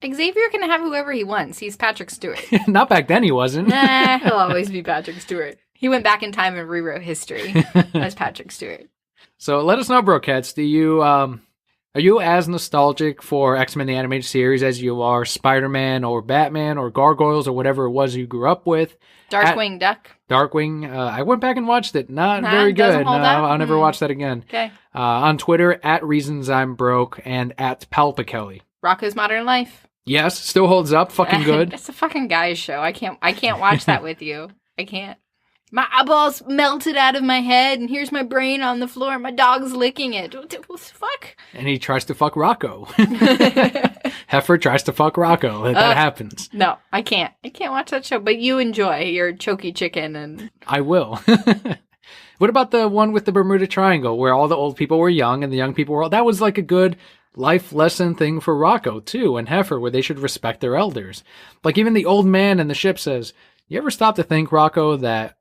Xavier can have whoever he wants. He's Patrick Stewart. Not back then he wasn't. Nah, he'll always be Patrick Stewart. He went back in time and rewrote history as Patrick Stewart. So let us know, Brokettes. Are you as nostalgic for X-Men the Animated Series as you are Spider-Man or Batman or Gargoyles or whatever it was you grew up with? Darkwing Duck. Darkwing. I went back and watched it. Not very good. No, I'll never watch that again. Okay. On Twitter, @ReasonsI'mBroke and @PalpaKelly. Rocko's Modern Life. Yes, still holds up. Fucking good. It's a fucking guy's show. I can't watch that with you. I can't. My eyeballs melted out of my head, and here's my brain on the floor, and my dog's licking it. What the fuck? And he tries to fuck Rocco. Heifer tries to fuck Rocco. That happens. No, I can't. I can't watch that show, but you enjoy your choky chicken and... I will. What about the one with the Bermuda Triangle, where all the old people were young, and the young people were old? That was a good life lesson thing for Rocco, too, and Heifer, where they should respect their elders. Even the old man in the ship says, you ever stop to think, Rocco, that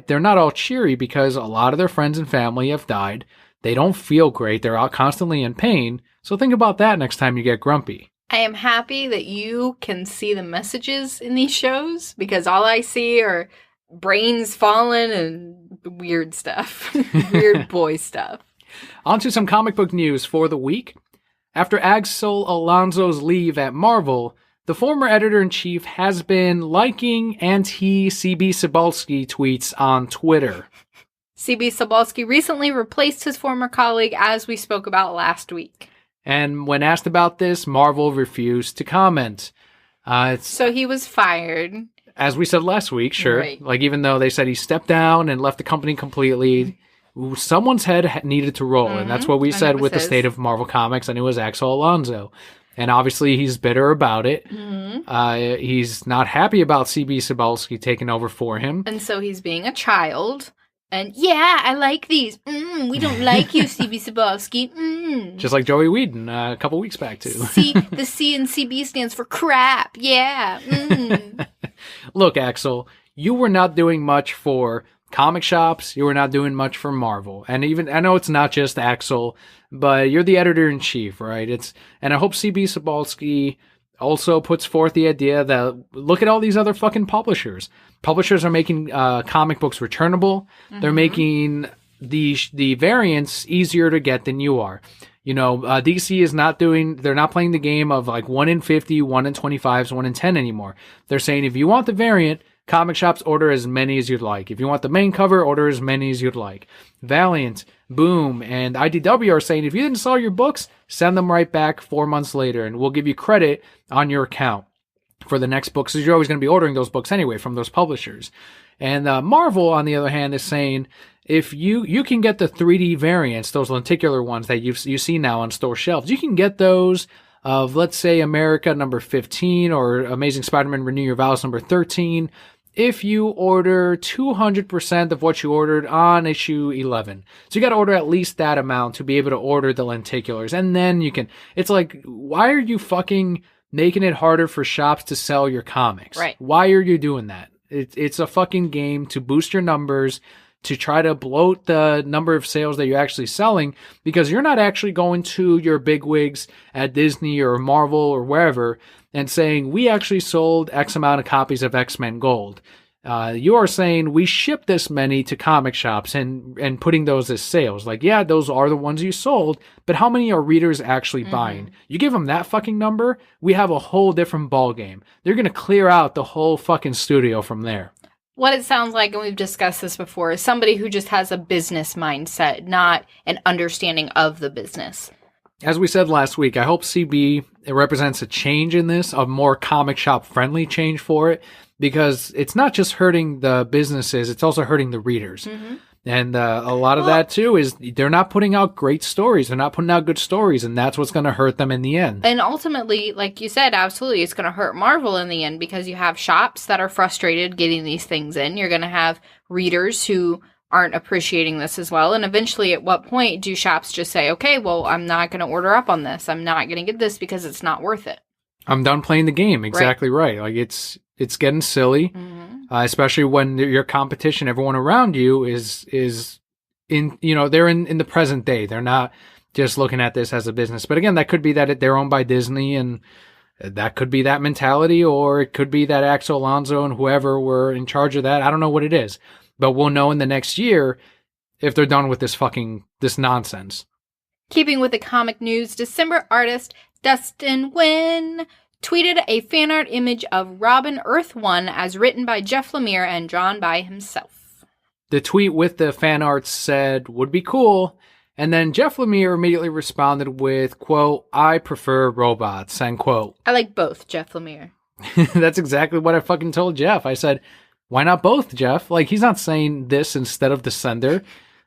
they're not all cheery because a lot of their friends and family have died. They don't feel great. They're all constantly in pain. So think about that next time you get grumpy. I am happy that you can see the messages in these shows because all I see are brains falling and weird stuff. Weird boy stuff. On to some comic book news for the week. After Axel Alonso's leave at Marvel, the former editor-in-chief has been liking anti-CB Cebulski tweets on Twitter. CB Sobalski recently replaced his former colleague, as we spoke about last week. And when asked about this, Marvel refused to comment. So he was fired. As we said last week, sure. Right. Like, even though they said he stepped down and left the company completely, someone's head needed to roll. And that's what we said with the state of Marvel Comics, and it was Axel Alonso. And obviously he's bitter about it. He's not happy about CB Sobalski taking over for him. And so he's being a child. And yeah, I like these. We don't like you, CB Sobalski. Just like Joey Whedon a couple weeks back, too. The C in CB stands for crap. Yeah. Look, Axel, you were not doing much for comic shops. You were not doing much for Marvel. And even, I know it's not just Axel, but you're the editor-in-chief, right? And I hope CB Sobalski also puts forth the idea that look at all these other fucking publishers. Publishers are making comic books returnable. They're making the variants easier to get than you are. You know, DC is they're not playing the game of like 1 in 50, 1 in 25s, 1 in 10 anymore. They're saying if you want the variant, comic shops, order as many as you'd like. If you want the main cover, order as many as you'd like. Valiant, Boom, and IDW are saying if you didn't sell your books, send them right back 4 months later, and we'll give you credit on your account for the next book, because you're always going to be ordering those books anyway from those publishers. And Marvel, on the other hand, is saying if you can get the 3D variants, those lenticular ones that you see now on store shelves, you can get those of, let's say, America number 15 or Amazing Spider-Man Renew Your Vows number 13, if you order 200% of what you ordered on issue 11. So you got to order at least that amount to be able to order the lenticulars. And then you can, it's like, why are you fucking making it harder for shops to sell your comics? Right. Why are you doing that? It's a fucking game to boost your numbers, to try to bloat the number of sales that you're actually selling, because you're not actually going to your bigwigs at Disney or Marvel or wherever and saying, we actually sold X amount of copies of X-Men Gold. You are saying we shipped this many to comic shops and putting those as sales. Like, yeah, those are the ones you sold, but how many are readers actually buying? You give them that fucking number, we have a whole different ball game. They're going to clear out the whole fucking studio from there. What it sounds like, and we've discussed this before, is somebody who just has a business mindset, not an understanding of the business. As we said last week, I hope CB represents a change in this, a more comic shop friendly change for it, because it's not just hurting the businesses, it's also hurting the readers. And a lot of that, too, is they're not putting out great stories. They're not putting out good stories, and that's what's going to hurt them in the end. And ultimately, like you said, absolutely, it's going to hurt Marvel in the end, because you have shops that are frustrated getting these things in. You're going to have readers who aren't appreciating this as well. And eventually, at what point do shops just say, okay, well, I'm not going to order up on this. I'm not going to get this because it's not worth it. I'm done playing the game. Exactly right. Like, it's getting silly. Especially when your competition, everyone around you is in, they're in the present day. They're not just looking at this as a business. But again, that could be that they're owned by Disney, and that could be that mentality, or it could be that Axel Alonso and whoever were in charge of that. I don't know what it is, but we'll know in the next year if they're done with this nonsense. Keeping with the comic news, December artist Dustin Nguyen tweeted a fan art image of Robin Earth 1 as written by Jeff Lemire and drawn by himself. The tweet with the fan art said, would be cool. And then Jeff Lemire immediately responded with, quote, I prefer robots, end quote. I like both, Jeff Lemire. That's exactly what I fucking told Jeff. I said, why not both, Jeff? Like, he's not saying this instead of the sender.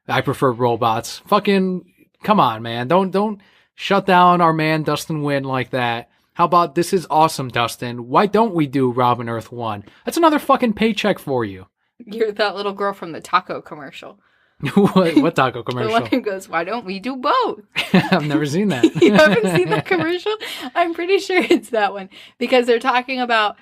I prefer robots. Fucking, come on, man. Don't shut down our man Dustin Nguyen like that. How about, this is awesome, Dustin. Why don't we do Robin Earth 1? That's another fucking paycheck for you. You're that little girl from the taco commercial. What taco commercial? The one who goes, why don't we do both? I've never seen that. You haven't seen that commercial? I'm pretty sure it's that one. Because they're talking about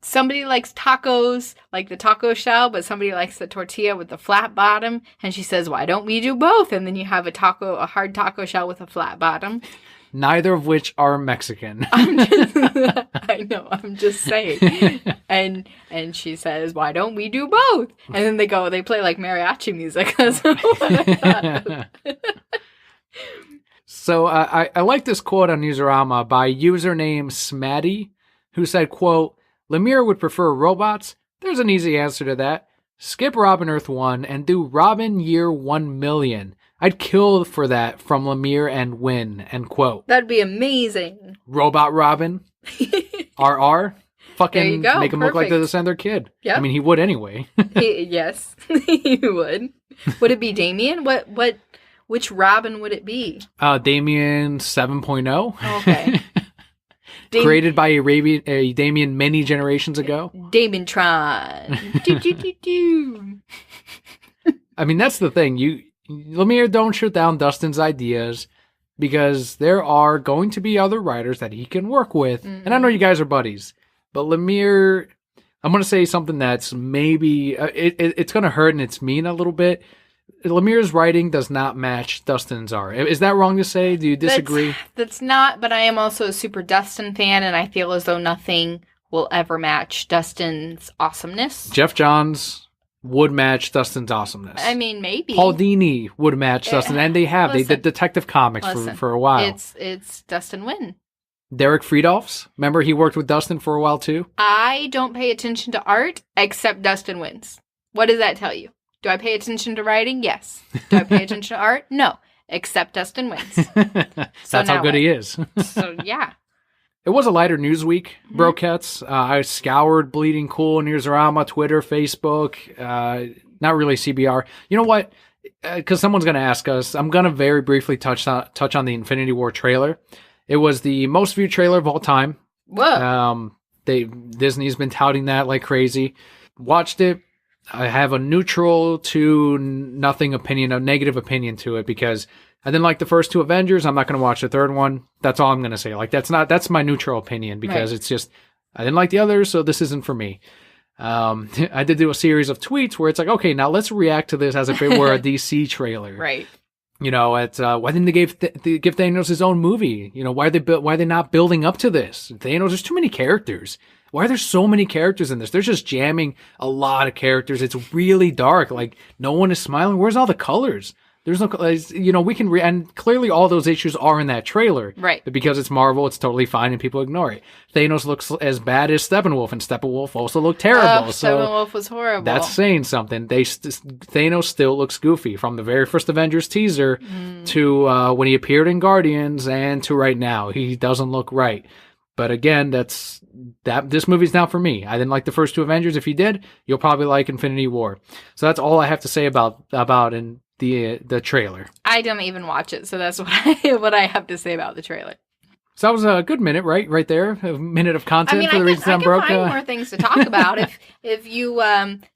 somebody likes tacos, like the taco shell, but somebody likes the tortilla with the flat bottom. And she says, why don't we do both? And then you have a hard taco shell with a flat bottom. Neither of which are Mexican. I know, I'm just saying. And she says, why don't we do both? And then they play like mariachi music. That's what I thought. So I like this quote on Newsarama by username Smatty, who said, quote, Lemire would prefer robots. There's an easy answer to that. skip Robin Earth 1 and do Robin Year 1,000,000. I'd kill for that from Lemire and Wynn, end quote. That'd be amazing. Robot Robin, RR, fucking There you go. make him look like Perfect. the Descender Kid. Yep. I mean, he would anyway. Yes, he would. Would it be Damien? Which Robin would it be? Damien 7.0. Okay. Created by a Damien many generations ago. Damon-tron. Do. I mean, that's the thing. Lemire, don't shoot down Dustin's ideas because there are going to be other writers that he can work with. Mm-hmm. And I know you guys are buddies, but Lemire, I'm going to say something that's maybe, it's going to hurt and it's mean a little bit. Lemire's writing does not match Dustin's art. Is that wrong to say? Do you disagree? That's not, but I am also a super Dustin fan, and I feel as though nothing will ever match Dustin's awesomeness. Jeff Johns would match Dustin's awesomeness. I mean, maybe. Paul Dini would match Dustin, and they have. They did Detective Comics for a while. It's Dustin Wynn. Derek Friedolfs. Remember, he worked with Dustin for a while, too? I don't pay attention to art, except Dustin Wynn's. What does that tell you? Do I pay attention to writing? Yes. Do I pay attention to art? No. Except Dustin Wynn's. That's how good he is. So, yeah. It was a lighter news week, Brokettes. I scoured Bleeding Cool, Newsarama, Twitter, Facebook, not really CBR. You know what? Because someone's going to ask us, I'm going to very briefly touch on the Infinity War trailer. It was the most viewed trailer of all time. Whoa. Disney's been touting that like crazy. Watched it. I have a neutral to nothing opinion, a negative opinion to it because I didn't like the first two Avengers. I'm not going to watch the third one. That's all I'm going to say. Like that's my neutral opinion because It's just, I didn't like the others, so this isn't for me. I did do a series of tweets where it's like, okay, now let's react to this as if it were a DC trailer. Right. You know, why didn't they give Thanos his own movie? You know, why are they not building up to this? Thanos, there's too many characters. Why are there so many characters in this? They're just jamming a lot of characters. It's really dark. Like, no one is smiling. Where's all the colors? There's no, you know, we can, and clearly all those issues are in that trailer. Right. But because it's Marvel, it's totally fine and people ignore it. Thanos looks as bad as Steppenwolf, and Steppenwolf also looked terrible. Steppenwolf was horrible. That's saying something. Thanos still looks goofy from the very first Avengers teaser to when he appeared in Guardians and to right now. He doesn't look right. But again, this movie's not for me. I didn't like the first two Avengers. If you did, you'll probably like Infinity War. So that's all I have to say about in the trailer. I didn't even watch it, so that's what I have to say about the trailer. So that was a good minute, right there, a minute of content for the reasons I'm broke. I can find more things to talk about if you.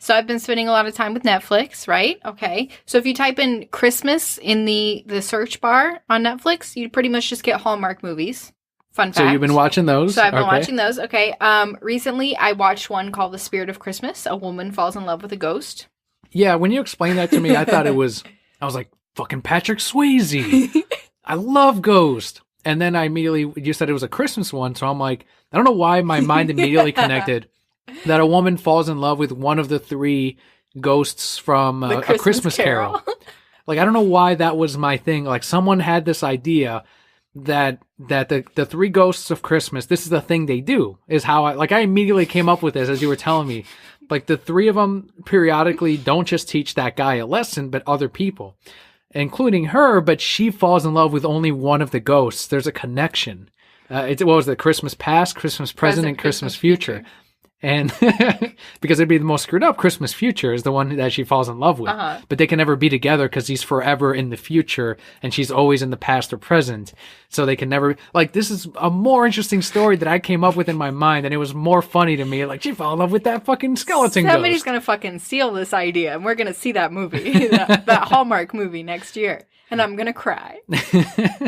So I've been spending a lot of time with Netflix, right? Okay, so if you type in Christmas in the search bar on Netflix, you pretty much just get Hallmark movies. Fun fact. So you've been watching those? So I've been watching those. Okay. Recently, I watched one called The Spirit of Christmas. A woman falls in love with a ghost. Yeah, when you explained that to me, I thought I was like, fucking Patrick Swayze. I love Ghost. And then you said it was a Christmas one, so I'm like, I don't know why my mind immediately connected that a woman falls in love with one of the three ghosts from A Christmas Carol. Like, I don't know why that was my thing. Like, someone had this idea that the three ghosts of Christmas, this is the thing they do, is how I immediately came up with this as you were telling me. Like, the three of them periodically don't just teach that guy a lesson, but other people, including her, but she falls in love with only one of the ghosts. There's a connection. What was it? Christmas past, Christmas present, and Christmas future. And because it'd be the most screwed up, Christmas future is the one that she falls in love with. But they can never be together because he's forever in the future and she's always in the past or present. So they can never, like, this is a more interesting story that I came up with in my mind, and it was more funny to me. Like, she fell in love with that fucking skeleton Somebody's ghost. Going to fucking steal this idea, and we're going to see that movie, that Hallmark movie next year. And I'm going to cry.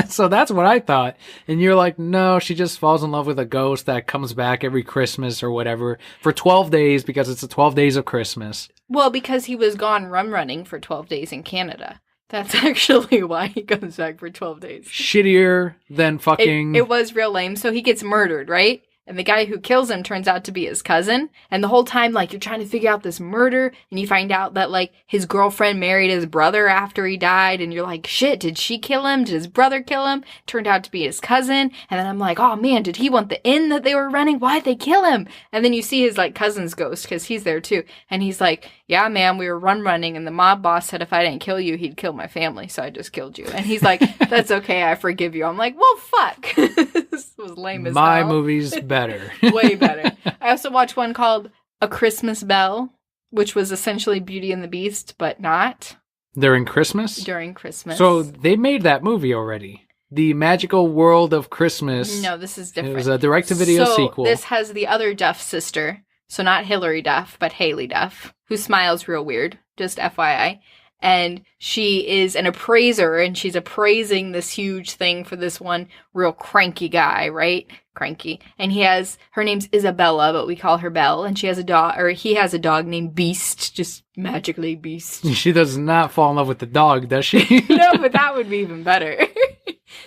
So that's what I thought. And you're like, no, she just falls in love with a ghost that comes back every Christmas or whatever for 12 days because it's the 12 days of Christmas. Well, because he was gone running for 12 days in Canada. That's actually why he comes back for 12 days. Shittier than fucking... It was real lame. So he gets murdered, right? And the guy who kills him turns out to be his cousin. And the whole time, like, you're trying to figure out this murder, and you find out that, like, his girlfriend married his brother after he died, and you're like, shit, did she kill him? Did his brother kill him? Turned out to be his cousin. And then I'm like, oh man, did he want the inn that they were running? Why'd they kill him? And then you see his, like, cousin's ghost, because he's there too. And he's like, yeah, man, we were running, and the mob boss said if I didn't kill you, he'd kill my family, so I just killed you. And he's like, that's okay, I forgive you. I'm like, well, fuck. This was lame as hell. My movie's better. Way better. I also watched one called A Christmas Bell, which was essentially Beauty and the Beast, but not. During Christmas? During Christmas. So they made that movie already. The Magical World of Christmas. No, this is different. It was a direct-to-video sequel. This has the other Duff sister. So not Hilary Duff, but Haley Duff, who smiles real weird, just FYI. And she is an appraiser, and she's appraising this huge thing for this one real cranky guy, right? Cranky. And her name's Isabella, but we call her Belle, and she has a dog, or he has a dog named Beast, just magically Beast. She does not fall in love with the dog, does she? No, but that would be even better.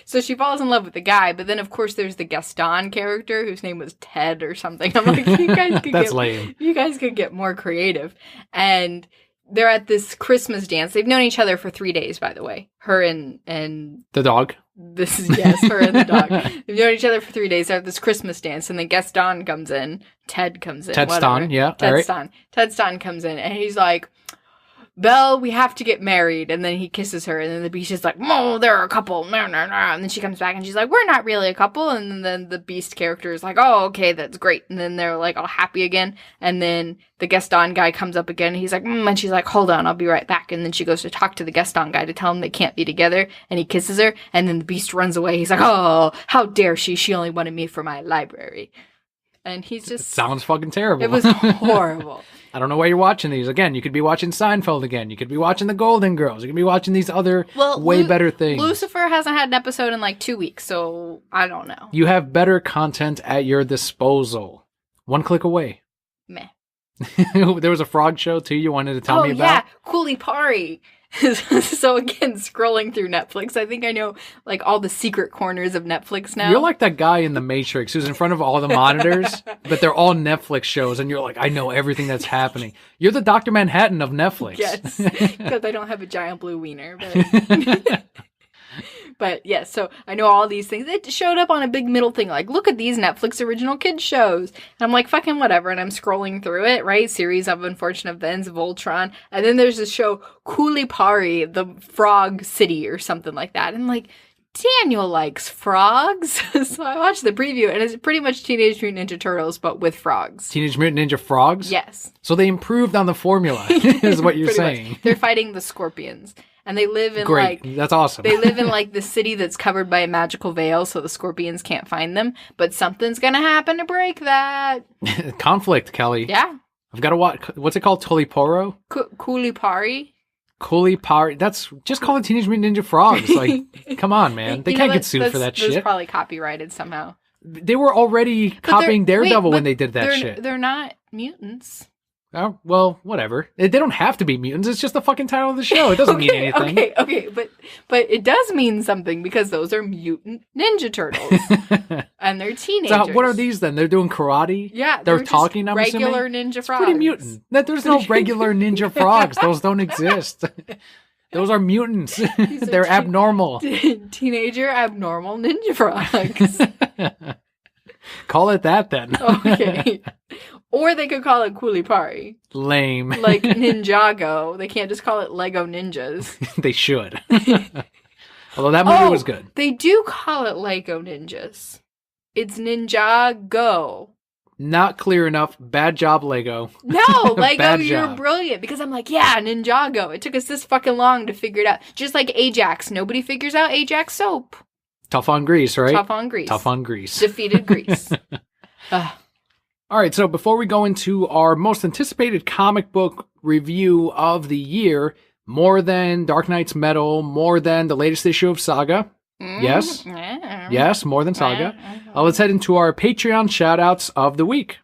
So she falls in love with the guy, but then of course there's the Gaston character whose name was Ted or something. I'm like, you guys could lame. You guys could get more creative. And they're at this Christmas dance. They've known each other for 3 days, by the way. Her and the dog. This is, yes, her and the dog. They've known each other for 3 days. They're at this Christmas dance, and then Gaston comes in. Ted comes in. Tedston, yeah. Tedston comes in, and he's like, Belle, we have to get married. And then he kisses her, and then the Beast is like, oh, they're a couple. No, no, no. And then she comes back, and she's like, we're not really a couple. And then the Beast character is like, oh, okay, that's great. And then they're like all happy again. And then the Gaston guy comes up again, and he's like, and she's like, hold on, I'll be right back. And then she goes to talk to the Gaston guy to tell him they can't be together. And he kisses her, and then the Beast runs away. He's like, oh, how dare she? She only wanted me for my library. And he's just... It sounds fucking terrible. It was horrible. I don't know why you're watching these. Again, you could be watching Seinfeld again. You could be watching The Golden Girls. You could be watching these other way better things. Lucifer hasn't had an episode in like 2 weeks, so I don't know. You have better content at your disposal. One click away. Meh. There was a frog show, too, you wanted to tell me about? Oh, yeah. Cooley-Pari. So again, scrolling through Netflix, I think I know like all the secret corners of Netflix now. You're like that guy in The Matrix who's in front of all the monitors, but they're all Netflix shows, and you're like, I know everything that's happening. You're the Dr. Manhattan of Netflix. Yes, because I don't have a giant blue wiener. But... But yes, so I know all these things. It showed up on a big middle thing, like, look at these Netflix original kids shows. And I'm like, fucking whatever. And I'm scrolling through it, right? Series of Unfortunate Events, Voltron. And then there's this show, Cooley-Pari, the Frog City or something like that. And I'm like, Daniel likes frogs. So I watched the preview, and it's pretty much Teenage Mutant Ninja Turtles, but with frogs. Teenage Mutant Ninja Frogs? Yes. So they improved on the formula, is what you're saying. Much. They're fighting the scorpions. And they live in That's awesome. They live in like the city that's covered by a magical veil, so the scorpions can't find them. But something's gonna happen to break that. Conflict, Kelly. Yeah. I've got to watch. What's it called? Tuliporo? Cooley-Pari? Cooley-Pari. That's just call it Teenage Mutant Ninja Frogs. Like, come on, man. They can't get sued for that shit. That's probably copyrighted somehow. They were already copying Daredevil when they did that shit. They're not mutants. Oh, well, whatever. They don't have to be mutants. It's just the fucking title of the show. It doesn't mean anything. Okay, but it does mean something because those are mutant Ninja Turtles. And they're teenagers. So what are these then? They're doing karate? Yeah. They're talking, I'm regular assuming? ninja frogs. It's pretty mutant. There's no regular ninja frogs. Those don't exist. Those are mutants. They're abnormal. Teenager abnormal ninja frogs. Call it that then. Okay. Or they could call it Cooley-Pari. Lame. Like Ninjago. They can't just call it Lego Ninjas. They should. Although that movie was good. They do call it Lego Ninjas. It's Ninjago. Not clear enough. Bad job, Lego. No, Lego, you're job. brilliant. Because I'm like, yeah, Ninjago. It took us this fucking long to figure it out. Just like Ajax. Nobody figures out Ajax soap. Tough on Greece, right? Tough on Greece. Tough on Greece. Defeated Greece. All right, so before we go into our most anticipated comic book review of the year, more than Dark Knight's Metal, more than the latest issue of Saga. Yes. Yes, more than Saga. Let's head into our Patreon shoutouts of the week.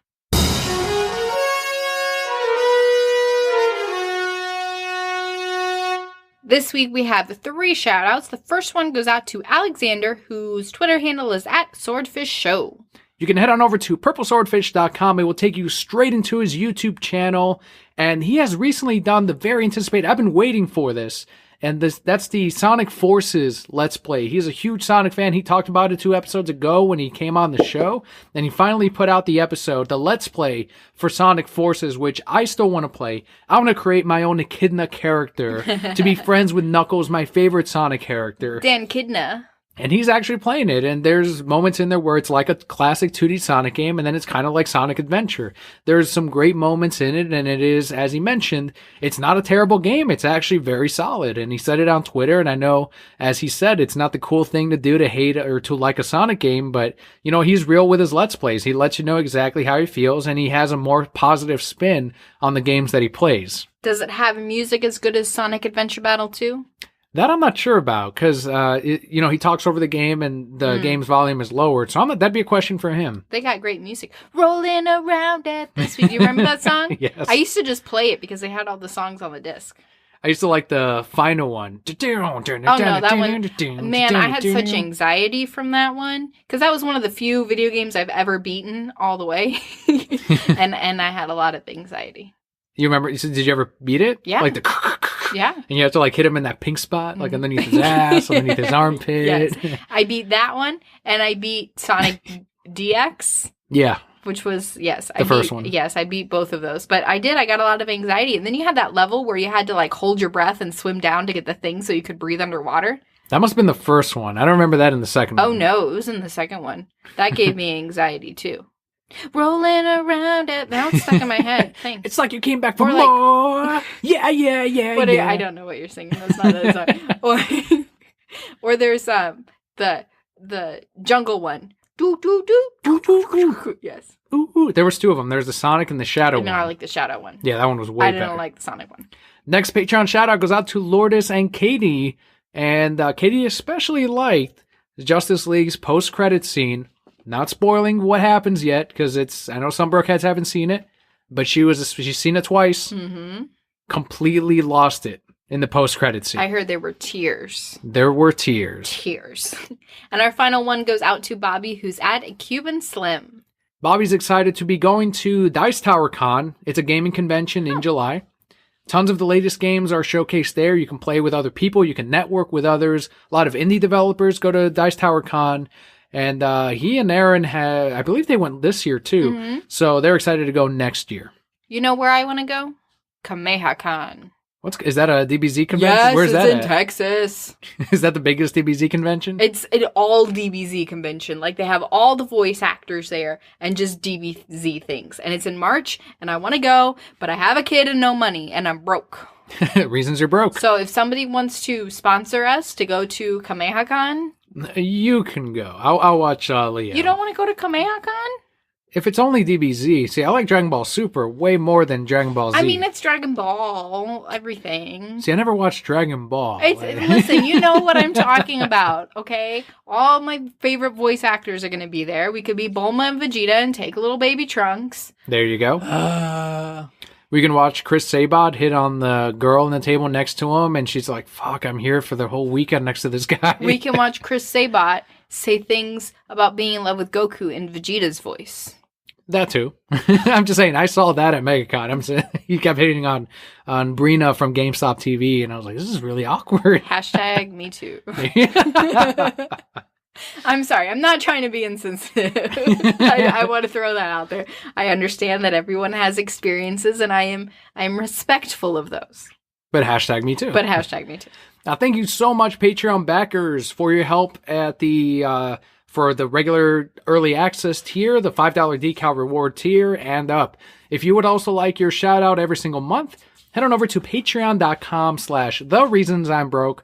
This week we have 3 shoutouts. The first one goes out to Alexander, whose Twitter handle is @SwordfishShow. you can head on over to purpleswordfish.com. It will take you straight into his YouTube channel. And he has recently done the very anticipated, I've been waiting for this. And that's the Sonic Forces Let's Play. He's a huge Sonic fan. He talked about it 2 episodes ago when he came on the show. And he finally put out the episode, the Let's Play for Sonic Forces, which I still want to play. I want to create my own Echidna character to be friends with Knuckles, my favorite Sonic character. Dan Kidna. And he's actually playing it, and there's moments in there where it's like a classic 2D Sonic game, and then it's kind of like Sonic Adventure. There's some great moments in it, and it is, as he mentioned, it's not a terrible game. It's actually very solid, and he said it on Twitter, and I know, as he said, it's not the cool thing to do to hate or to like a Sonic game, but, you know, he's real with his Let's Plays. He lets you know exactly how he feels, and he has a more positive spin on the games that he plays. Does it have music as good as Sonic Adventure Battle 2? That I'm not sure about, because, you know, he talks over the game and the game's volume is lowered. So that'd be a question for him. They got great music. Rolling around at the speed. Do you remember that song? Yes. I used to just play it because they had all the songs on the disc. I used to like the final one. Oh, no, that one. Man, I had such anxiety from that one. Because that was one of the few video games I've ever beaten all the way. and I had a lot of anxiety. You remember, did you ever beat it? Yeah. Like the yeah. And you have to like hit him in that pink spot, like underneath his ass, underneath his armpit. Yes. I beat that one, and I beat Sonic DX. Yeah. Which was, yes. The first one. Yes, I beat both of those. But I got a lot of anxiety. And then you had that level where you had to like hold your breath and swim down to get the thing so you could breathe underwater. That must have been the first one. I don't remember that in the second one. Oh, no, it was in the second one. That gave me anxiety, too. Rolling around it. Now it's stuck in my head. Thanks. It's like you came back for more. Yeah. I don't know what you're singing. That's not a song. Or there's the jungle one. Do do do. Yes. Ooh. There was 2 of them. There's the Sonic and the Shadow one. No, I like the Shadow one. Yeah, that one was way better. I didn't like the Sonic one. Next Patreon shout out goes out to Lourdes and Katie. And Katie especially liked Justice League's post-credit scene. Not spoiling what happens yet, because I know some Brokeheads haven't seen it, but she's seen it twice. Mm-hmm. Completely lost it in the post-credit scene. I heard there were tears. There were tears. Tears. And our final one goes out to Bobby, who's at a Cuban Slim. Bobby's excited to be going to Dice Tower Con. It's a gaming convention in July. Tons of the latest games are showcased there. You can play with other people. You can network with others. A lot of indie developers go to Dice Tower Con. And he and Aaron I believe they went this year too. Mm-hmm. So they're excited to go next year. You know where I want to go? KamehaCon. Is that a DBZ convention? Yes, Where's that in Texas. Is that the biggest DBZ convention? It's an all DBZ convention. Like, they have all the voice actors there and just DBZ things. And it's in March, and I want to go, but I have a kid and no money, and I'm broke. Reasons you're broke. So if somebody wants to sponsor us to go to KamehaCon... You can go. I'll watch Leo. You don't want to go to KamehaCon? If it's only DBZ, see, I like Dragon Ball Super way more than Dragon Ball Z. I mean, it's Dragon Ball, everything. See, I never watched Dragon Ball. Listen, you know what I'm talking about, okay? All my favorite voice actors are going to be there. We could be Bulma and Vegeta and take little baby Trunks. There you go. We can watch Chris Sabot hit on the girl on the table next to him, and she's like, fuck, I'm here for the whole weekend next to this guy. We can watch Chris Sabot say things about being in love with Goku in Vegeta's voice. That too. I'm just saying, I saw that at MegaCon. I'm saying, he kept hitting on Brina from GameStop TV, and I was like, this is really awkward. Hashtag me too. I'm sorry. I'm not trying to be insensitive. I want to throw that out there. I understand that everyone has experiences, and I am respectful of those. But hashtag me too. Now, thank you so much, Patreon backers, for your help at the for the regular early access tier, the $5 decal reward tier, and up. If you would also like your shout out every single month, head on over to patreon.com/thereansI'mbroke.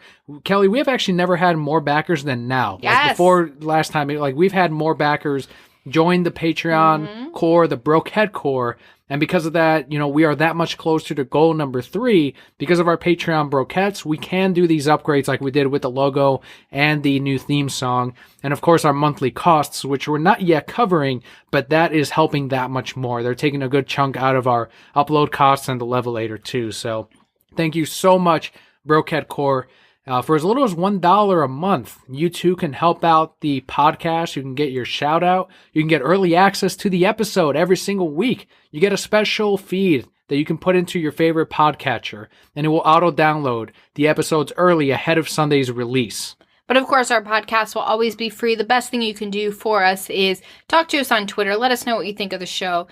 Kelly, we have actually never had more backers than now. Yes. Like before last time, we've had more backers join the Patreon core, the Brokehead core. And because of that, we are that much closer to goal number 3. Because of our Patreon Brokettes, we can do these upgrades like we did with the logo and the new theme song. And of course, our monthly costs, which we're not yet covering, but that is helping that much more. They're taking a good chunk out of our upload costs and the levelator too. So thank you so much, Brokehead Core. For as little as $1 a month, you too can help out the podcast. You can get your shout out. You can get early access to the episode every single week. You get a special feed that you can put into your favorite podcatcher, and it will auto-download the episodes early ahead of Sunday's release. But of course, our podcast will always be free. The best thing you can do for us is talk to us on Twitter. Let us know what you think of the show.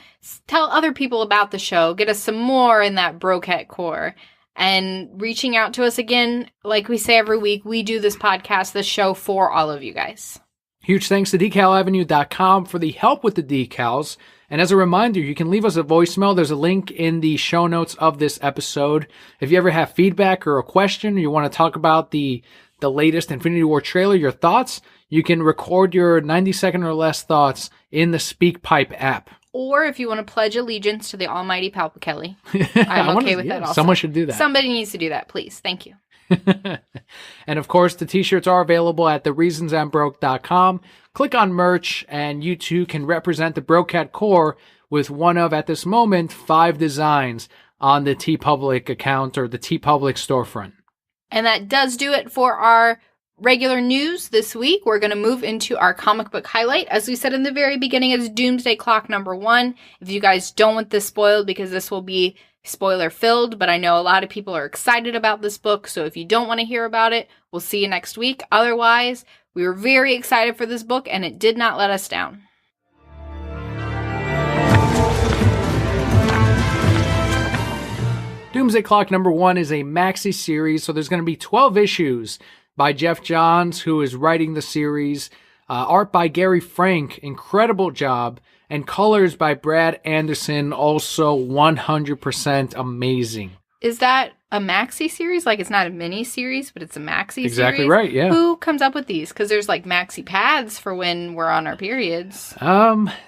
Tell other people about the show. Get us some more in that Brocat core. And reaching out to us again, like we say every week, we do this podcast, this show for all of you guys. Huge thanks to decalavenue.com for the help with the decals. And as a reminder, you can leave us a voicemail. There's a link in the show notes of this episode. If you ever have feedback or a question, or you want to talk about the latest Infinity War trailer, your thoughts, you can record your 90-second or less thoughts in the SpeakPipe app. Or if you want to pledge allegiance to the almighty Papa Kelli, I'm okay with that also. Someone should do that. Somebody needs to do that, please. Thank you. And of course, the t-shirts are available at thereasonsimbroke.com. Click on merch, and you too can represent the Brocat core with one of, at this moment, 5 designs on the TeePublic account or the TeePublic storefront. And that does do it for our regular news this week. We're going to move into our comic book highlight. As we said in the very beginning, it's Doomsday Clock #1. If you guys don't want this spoiled, because this will be spoiler filled, but I know a lot of people are excited about this book, so if you don't want to hear about it, we'll see you next week. Otherwise, we were very excited for this book, and it did not let us down. Doomsday Clock #1 is a maxi series, so there's going to be 12 issues by Jeff Johns, who is writing the series. Art by Gary Frank, incredible job. And colors by Brad Anderson, also 100% amazing. Is that a maxi series? Like, it's not a mini series, but it's a maxi series? Exactly right, yeah. Who comes up with these? Because there's like maxi pads for when we're on our periods.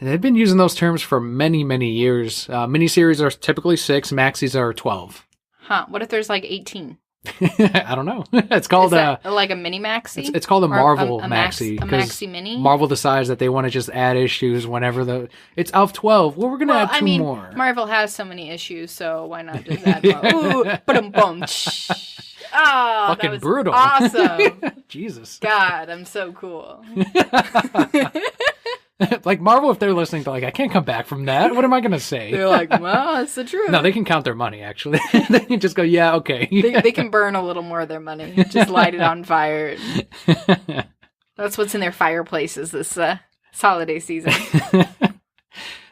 They've been using those terms for many, many years. Miniseries are typically 6, maxis are 12. Huh, what if there's like 18? I don't know. It's called like a mini maxi. It's called a Marvel maxi. A maxi mini. Marvel decides that they want to just add issues whenever it's of 12. Well, we're gonna add 2 more. Marvel has so many issues, so why not just add more? Ooh, ba-dum-bum. Oh, fucking that was brutal. Awesome. Jesus. God, I'm so cool. Like Marvel, if they're listening, they're like, I can't come back from that. What am I going to say? They're like, well, it's the truth. No, they can count their money, actually. They can just go, yeah, okay. They can burn a little more of their money. Just light it on fire. That's what's in their fireplaces this holiday season.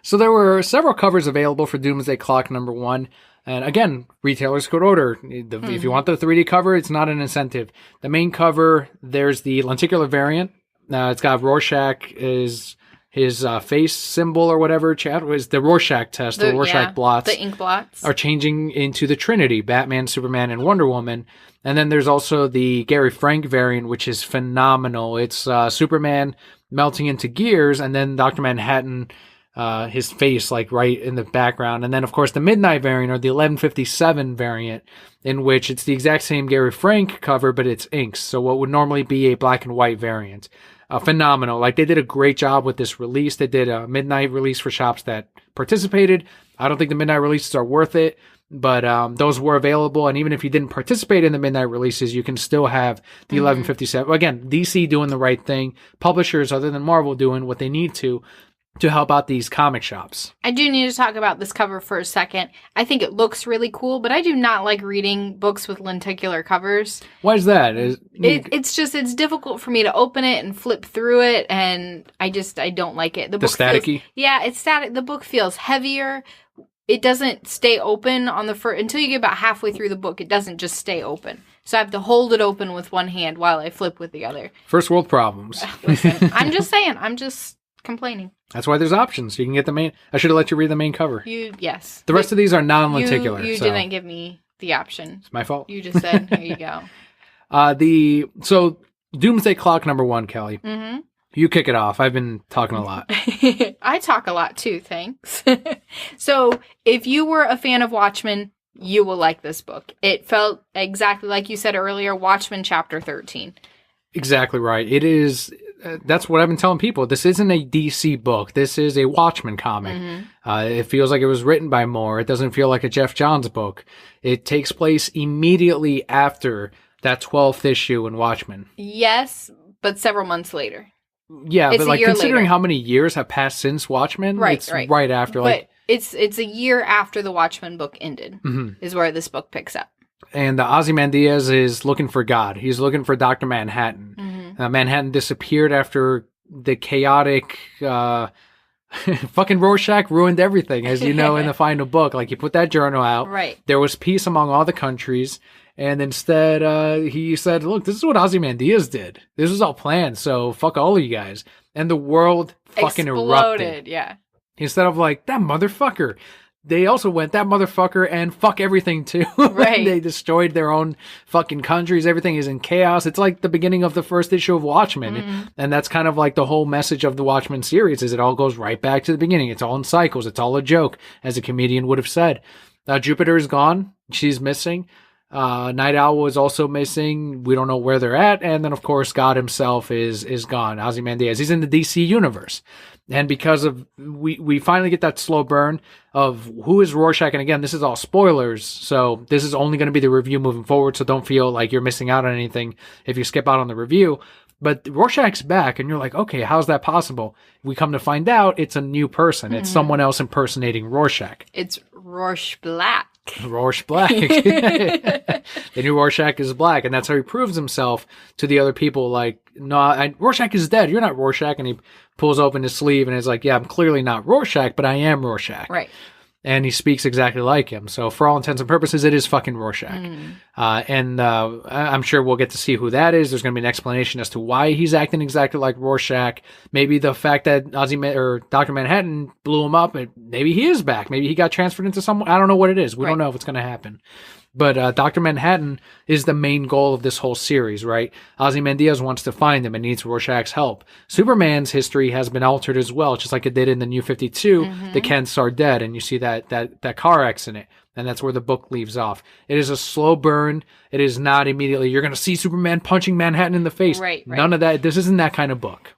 So there were several covers available for Doomsday Clock #1. And again, retailers could order. If you want the 3D cover, it's not an incentive. The main cover, there's the lenticular variant. It's got Rorschach is his face symbol or whatever. Chad was the Rorschach test, the Rorschach blots. The ink blots. Are changing into the Trinity, Batman, Superman, and Wonder Woman. And then there's also the Gary Frank variant, which is phenomenal. It's Superman melting into gears, and then Dr. Manhattan, his face like right in the background. And then, of course, the Midnight variant, or the 1157 variant, in which it's the exact same Gary Frank cover, but it's inks. So what would normally be a black and white variant. Phenomenal. Like, they did a great job with this release. They did a midnight release for shops that participated. I don't think the midnight releases are worth it, but those were available. And even if you didn't participate in the midnight releases, you can still have the 1157. Again, DC doing the right thing. Publishers, other than Marvel, doing what they need to help out these comic shops. I do need to talk about this cover for a second. I think it looks really cool, but I do not like reading books with lenticular covers. Why is that? It's difficult for me to open it and flip through it, and I don't like it. The book staticky? It's static. The book feels heavier. It doesn't stay open on the until you get about halfway through the book. It doesn't just stay open. So I have to hold it open with one hand while I flip with the other. First world problems. Listen, I'm just saying. I'm just complaining. That's why there's options. You can get the main. I should have let you read the main cover. Yes. The rest of these are non-lenticular. You didn't give me the option. It's my fault. You just said, here you go. So Doomsday Clock #1, Kelly. Mm-hmm. You kick it off. I've been talking a lot. I talk a lot too, thanks. So if you were a fan of Watchmen, you will like this book. It felt exactly like you said earlier, Watchmen chapter 13. Exactly right. It is. That's what I've been telling people. This isn't a DC book. This is a Watchmen comic. Mm-hmm. It feels like it was written by Moore. It doesn't feel like a Jeff Johns book. It takes place immediately after That 12th issue in Watchmen. Yes, but several months later. Yeah, It's but a like year considering later. how many years have passed since Watchmen, it's right after. But Like, it's a year after the Watchmen book ended, is where this book picks up. and Ozymandias is looking for God. He's looking for Dr. Manhattan. Manhattan disappeared after the chaotic fucking Rorschach ruined everything, as you know in the final book. Like, he put that journal out. Right. There was peace among all the countries. And instead, he said, look, this is what Ozymandias did. This was all planned, so fuck all of you guys. And the world fucking erupted. Yeah. Instead of like, that motherfucker. They also went, that motherfucker, and fuck everything too. Right. They destroyed their own fucking countries. Everything is in chaos. It's like the beginning of the first issue of Watchmen. And that's kind of like the whole message of the Watchmen series, is it all goes right back to the beginning. It's all in cycles. It's all a joke, as a comedian would have said. Jupiter is gone. She's missing. Night Owl is also missing. We don't know where they're at. And then, of course, God himself is gone. Ozymandias. He's in the DC universe. And because of, we finally get that slow burn of who is Rorschach. And again, this is all spoilers. So this is only going to be the review moving forward. So don't feel like you're missing out on anything if you skip out on the review. But Rorschach's back, and you're like, okay, how's that possible? We come to find out it's a new person. It's someone else impersonating Rorschach. It's Rorschblack. Rorschblack. The new Rorschach is black, and that's how he proves himself to the other people. Like, no, Rorschach is dead. You're not Rorschach. And he pulls open his sleeve and is like, yeah, I'm clearly not Rorschach, but I am Rorschach. Right. And he speaks exactly like him. So for all intents and purposes, it is fucking Rorschach. I'm sure we'll get to see who that is. There's going to be an explanation as to why he's acting exactly like Rorschach. Maybe the fact that Dr. Manhattan blew him up, maybe he is back. Maybe he got transferred into someone. I don't know what it is. We don't know if it's going to happen. But Dr. Manhattan is the main goal of this whole series, right? Ozymandias wants to find him and needs Rorschach's help. Superman's history has been altered as well, just like it did in the New 52. The Kents are dead, and you see that car accident, and that's where the book leaves off. It is a slow burn. It is not immediately, you're going to see Superman punching Manhattan in the face. Right. None of that. This isn't that kind of book.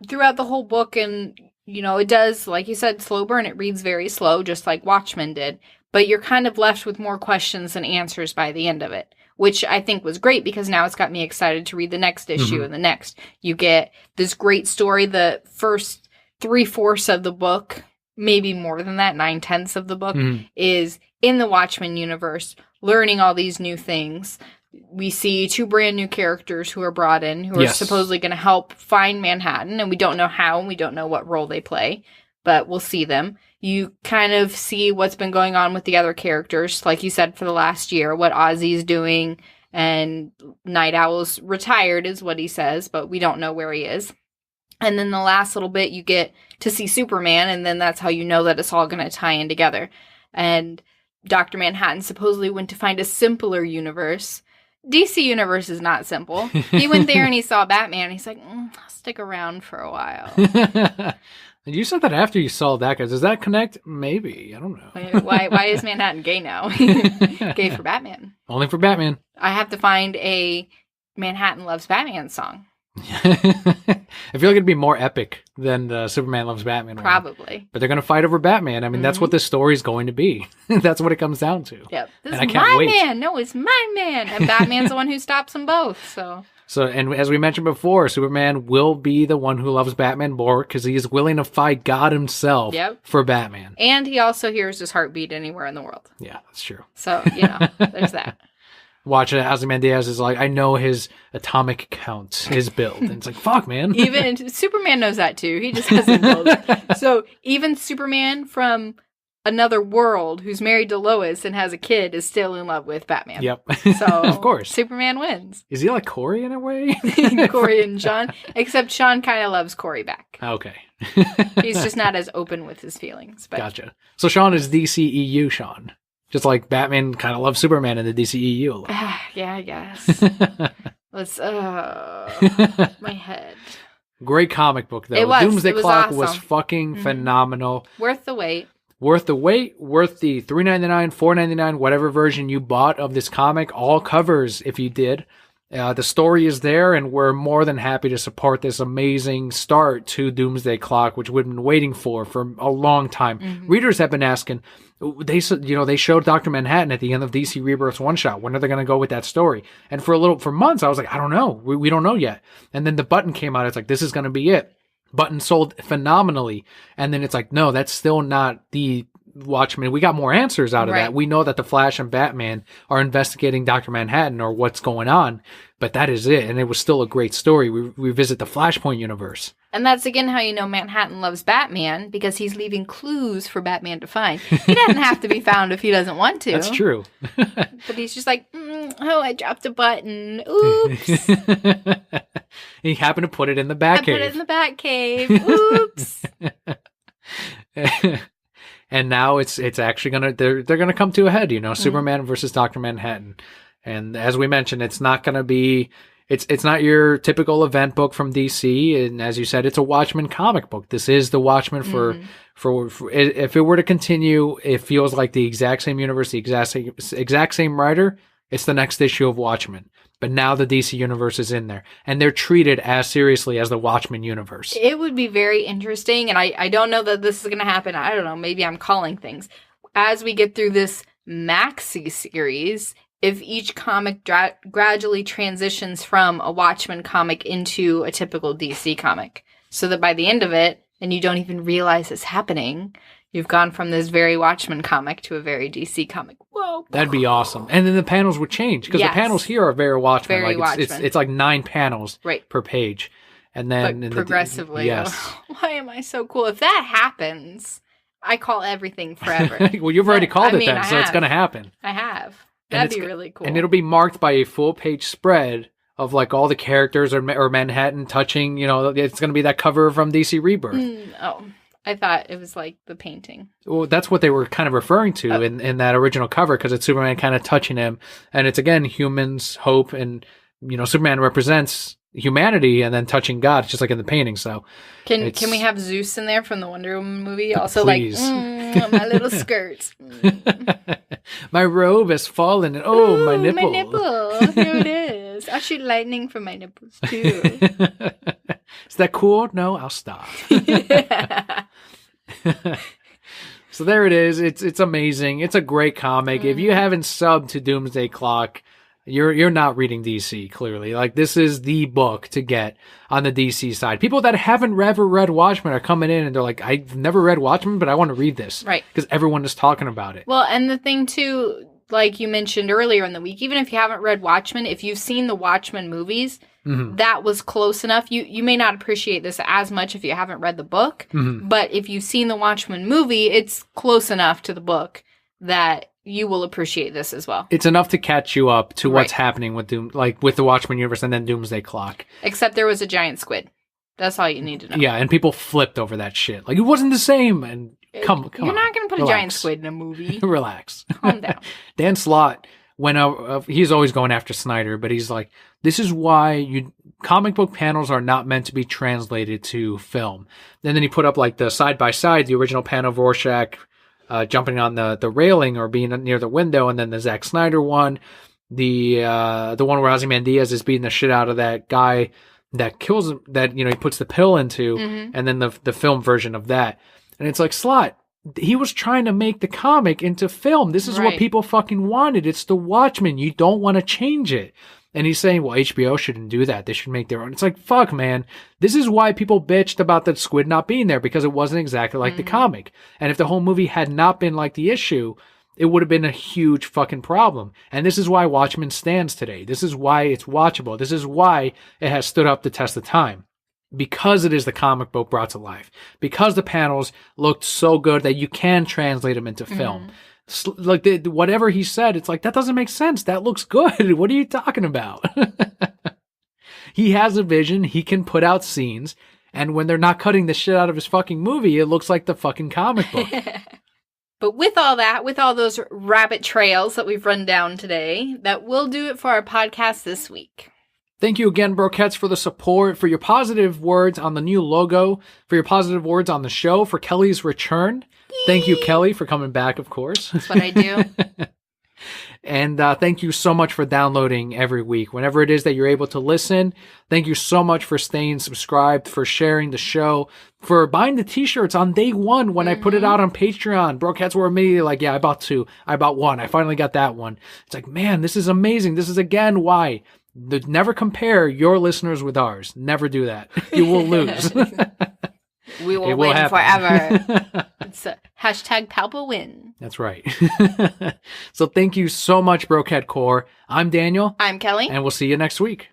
Throughout the whole book, and, it does, like you said, slow burn. It reads very slow, just like Watchmen did. But you're kind of left with more questions than answers by the end of it, which I think was great because now it's got me excited to read the next issue and the next. You get this great story. The first 3/4 of the book, maybe more than that, 9/10 of the book, is in the Watchmen universe, learning all these new things. We see 2 brand new characters who are brought in, who are supposedly going to help find Manhattan, and we don't know how, and we don't know what role they play, but we'll see them. You kind of see what's been going on with the other characters, like you said, for the last year, what Ozzy's doing, and Night Owl's retired is what he says, but we don't know where he is. And then the last little bit, you get to see Superman, and then that's how you know that it's all going to tie in together. And Dr. Manhattan supposedly went to find a simpler universe. DC Universe is not simple. He went there and he saw Batman, and he's like, I'll stick around for a while. You said that after you saw that guy. Does that connect? Maybe. I don't know. Why is Manhattan gay now? Gay for Batman. Only for Batman. I have to find a Manhattan Loves Batman song. I feel like it'd be more epic than the Superman Loves Batman one. Probably. But they're going to fight over Batman. I mean, that's what this story's going to be. That's what it comes down to. Yep. This is my man. No, it's my man. And Batman's the one who stops them both, So, and as we mentioned before, Superman will be the one who loves Batman more because he is willing to fight God himself for Batman. And he also hears his heartbeat anywhere in the world. Yeah, that's true. So, there's that. Watching Ozymandias is like, I know his atomic count, his build. And it's like, fuck, man. Even Superman knows that too. He just hasn't built it. So even Superman from another world who's married to Lois and has a kid is still in love with Batman. Yep. So of course. Superman wins. Is he like Corey in a way? Corey and Sean. Except Sean kind of loves Corey back. Okay. He's just not as open with his feelings. But. Gotcha. So Sean is DCEU Sean. Just like Batman kind of loves Superman in the DCEU a lot. Yeah, I guess. Let's, my head. Great comic book, though. It was. Doomsday Clock awesome. was fucking phenomenal. Worth the wait. Worth the wait, worth the $3.99, $4.99, whatever version you bought of this comic. All covers, if you did. The story is there, and we're more than happy to support this amazing start to Doomsday Clock, which we've been waiting for a long time. Readers have been asking. They showed Dr. Manhattan at the end of DC Rebirth's one shot. When are they going to go with that story? And for months, I was like, I don't know. We don't know yet. And then the button came out. It's like, this is going to be it. Button sold phenomenally. And then it's like, no, that's still not the Watchmen. We got more answers out of that. We know that the Flash and Batman are investigating Dr. Manhattan or what's going on, but that is it. And it was still a great story. We visit the Flashpoint universe. And that's again how you know Manhattan loves Batman, because he's leaving clues for Batman to find. He doesn't have to be found if he doesn't want to. That's true. But he's just like, oh, I dropped a button. Oops. He happened to put it in the Batcave. I put it in the Batcave. Oops. And now it's actually they're gonna come to a head, Superman versus Dr. Manhattan. And as we mentioned, it's not gonna be it's not your typical event book from DC, and as you said, it's a Watchmen comic book. This is the Watchmen for if it were to continue, it feels like the exact same universe, the exact same writer. It's the next issue of Watchmen. But now the DC universe is in there, and they're treated as seriously as the Watchmen universe. It would be very interesting, and I don't know that this is going to happen. I don't know. Maybe I'm calling things. As we get through this maxi series, if each comic gradually transitions from a Watchmen comic into a typical DC comic, so that by the end of it, and you don't even realize it's happening, you've gone from this very Watchmen comic to a very DC comic. Whoa. That'd be awesome. And then the panels would change, because the panels here are very Watchmen. Very Watchmen. It's like 9 panels per page. And then but progressively. Yes. Why am I so cool? If that happens, I call everything forever. Well, you've already called it then, so it's going to happen. I have. That'd be really cool. And it'll be marked by a full-page spread of like all the characters or Manhattan touching, it's going to be that cover from DC Rebirth. I thought it was like the painting. Well, that's what they were kind of referring to in that original cover, because it's Superman kind of touching him. And it's, again, humans, hope, and, Superman represents humanity and then touching God, just like in the painting. So can we have Zeus in there from the Wonder Woman movie? Also, please. My little skirts. My robe has fallen. And, my nipple. My nipple. Here it is. I'll shoot lightning from my nipples, too. Is that cool? No, I'll stop. So there it is. It's amazing. It's a great comic. If you haven't subbed to Doomsday Clock, you're not reading DC, clearly. Like, this is the book to get on the DC side. People that haven't ever read Watchmen are coming in and they're like, I've never read Watchmen, but I want to read this. Right. Because everyone is talking about it. Well, and the thing too, like you mentioned earlier in the week, even if you haven't read Watchmen, if you've seen the Watchmen movies, that was close enough. You may not appreciate this as much if you haven't read the book, but if you've seen the Watchmen movie, it's close enough to the book that you will appreciate this as well. It's enough to catch you up to what's happening with with the Watchmen universe and then Doomsday Clock. Except there was a giant squid. That's all you need to know. Yeah, and people flipped over that shit. Like, it wasn't the same. And come You're on. not going to put a giant squid in a movie. Relax. Calm down. Dan Slott, he's always going after Snyder, but he's like, this is why comic book panels are not meant to be translated to film. And then he put up like the side-by-side, the original panel of Rorschach jumping on the railing or being near the window, and then the Zack Snyder one, the one where Ozymandias is beating the shit out of that guy that kills him, that he puts the pill into, and then the film version of that. And it's like, Slott, he was trying to make the comic into film. This is what people fucking wanted. It's the Watchmen. You don't want to change it. And he's saying, well, HBO shouldn't do that. They should make their own. It's like, fuck, man. This is why people bitched about the squid not being there, because it wasn't exactly like the comic. And if the whole movie had not been like the issue, it would have been a huge fucking problem. And this is why Watchmen stands today. This is why it's watchable. This is why it has stood up the test of time. Because it is the comic book brought to life. Because the panels looked so good that you can translate them into film. Like, whatever he said, it's like, that doesn't make sense. That looks good. What are you talking about? He has a vision. He can put out scenes. And when they're not cutting the shit out of his fucking movie, it looks like the fucking comic book. But with all that, with all those rabbit trails that we've run down today, that will do it for our podcast this week. Thank you again, Brokettes, for the support, for your positive words on the new logo, for your positive words on the show, for Kelli's return. Thank you, Kelli, for coming back, of course. That's what I do. And thank you so much for downloading every week. Whenever it is that you're able to listen, thank you so much for staying subscribed, for sharing the show, for buying the t-shirts on day one when I put it out on Patreon. Brocats were immediately like, yeah, I bought 2. I bought 1. I finally got that one. It's like, man, this is amazing. This is, again, why. Never compare your listeners with ours. Never do that. You will lose. We will win forever. It's a hashtag Palpa win. That's right. So thank you so much, Brocat Core. I'm Daniel. I'm Kelly. And we'll see you next week.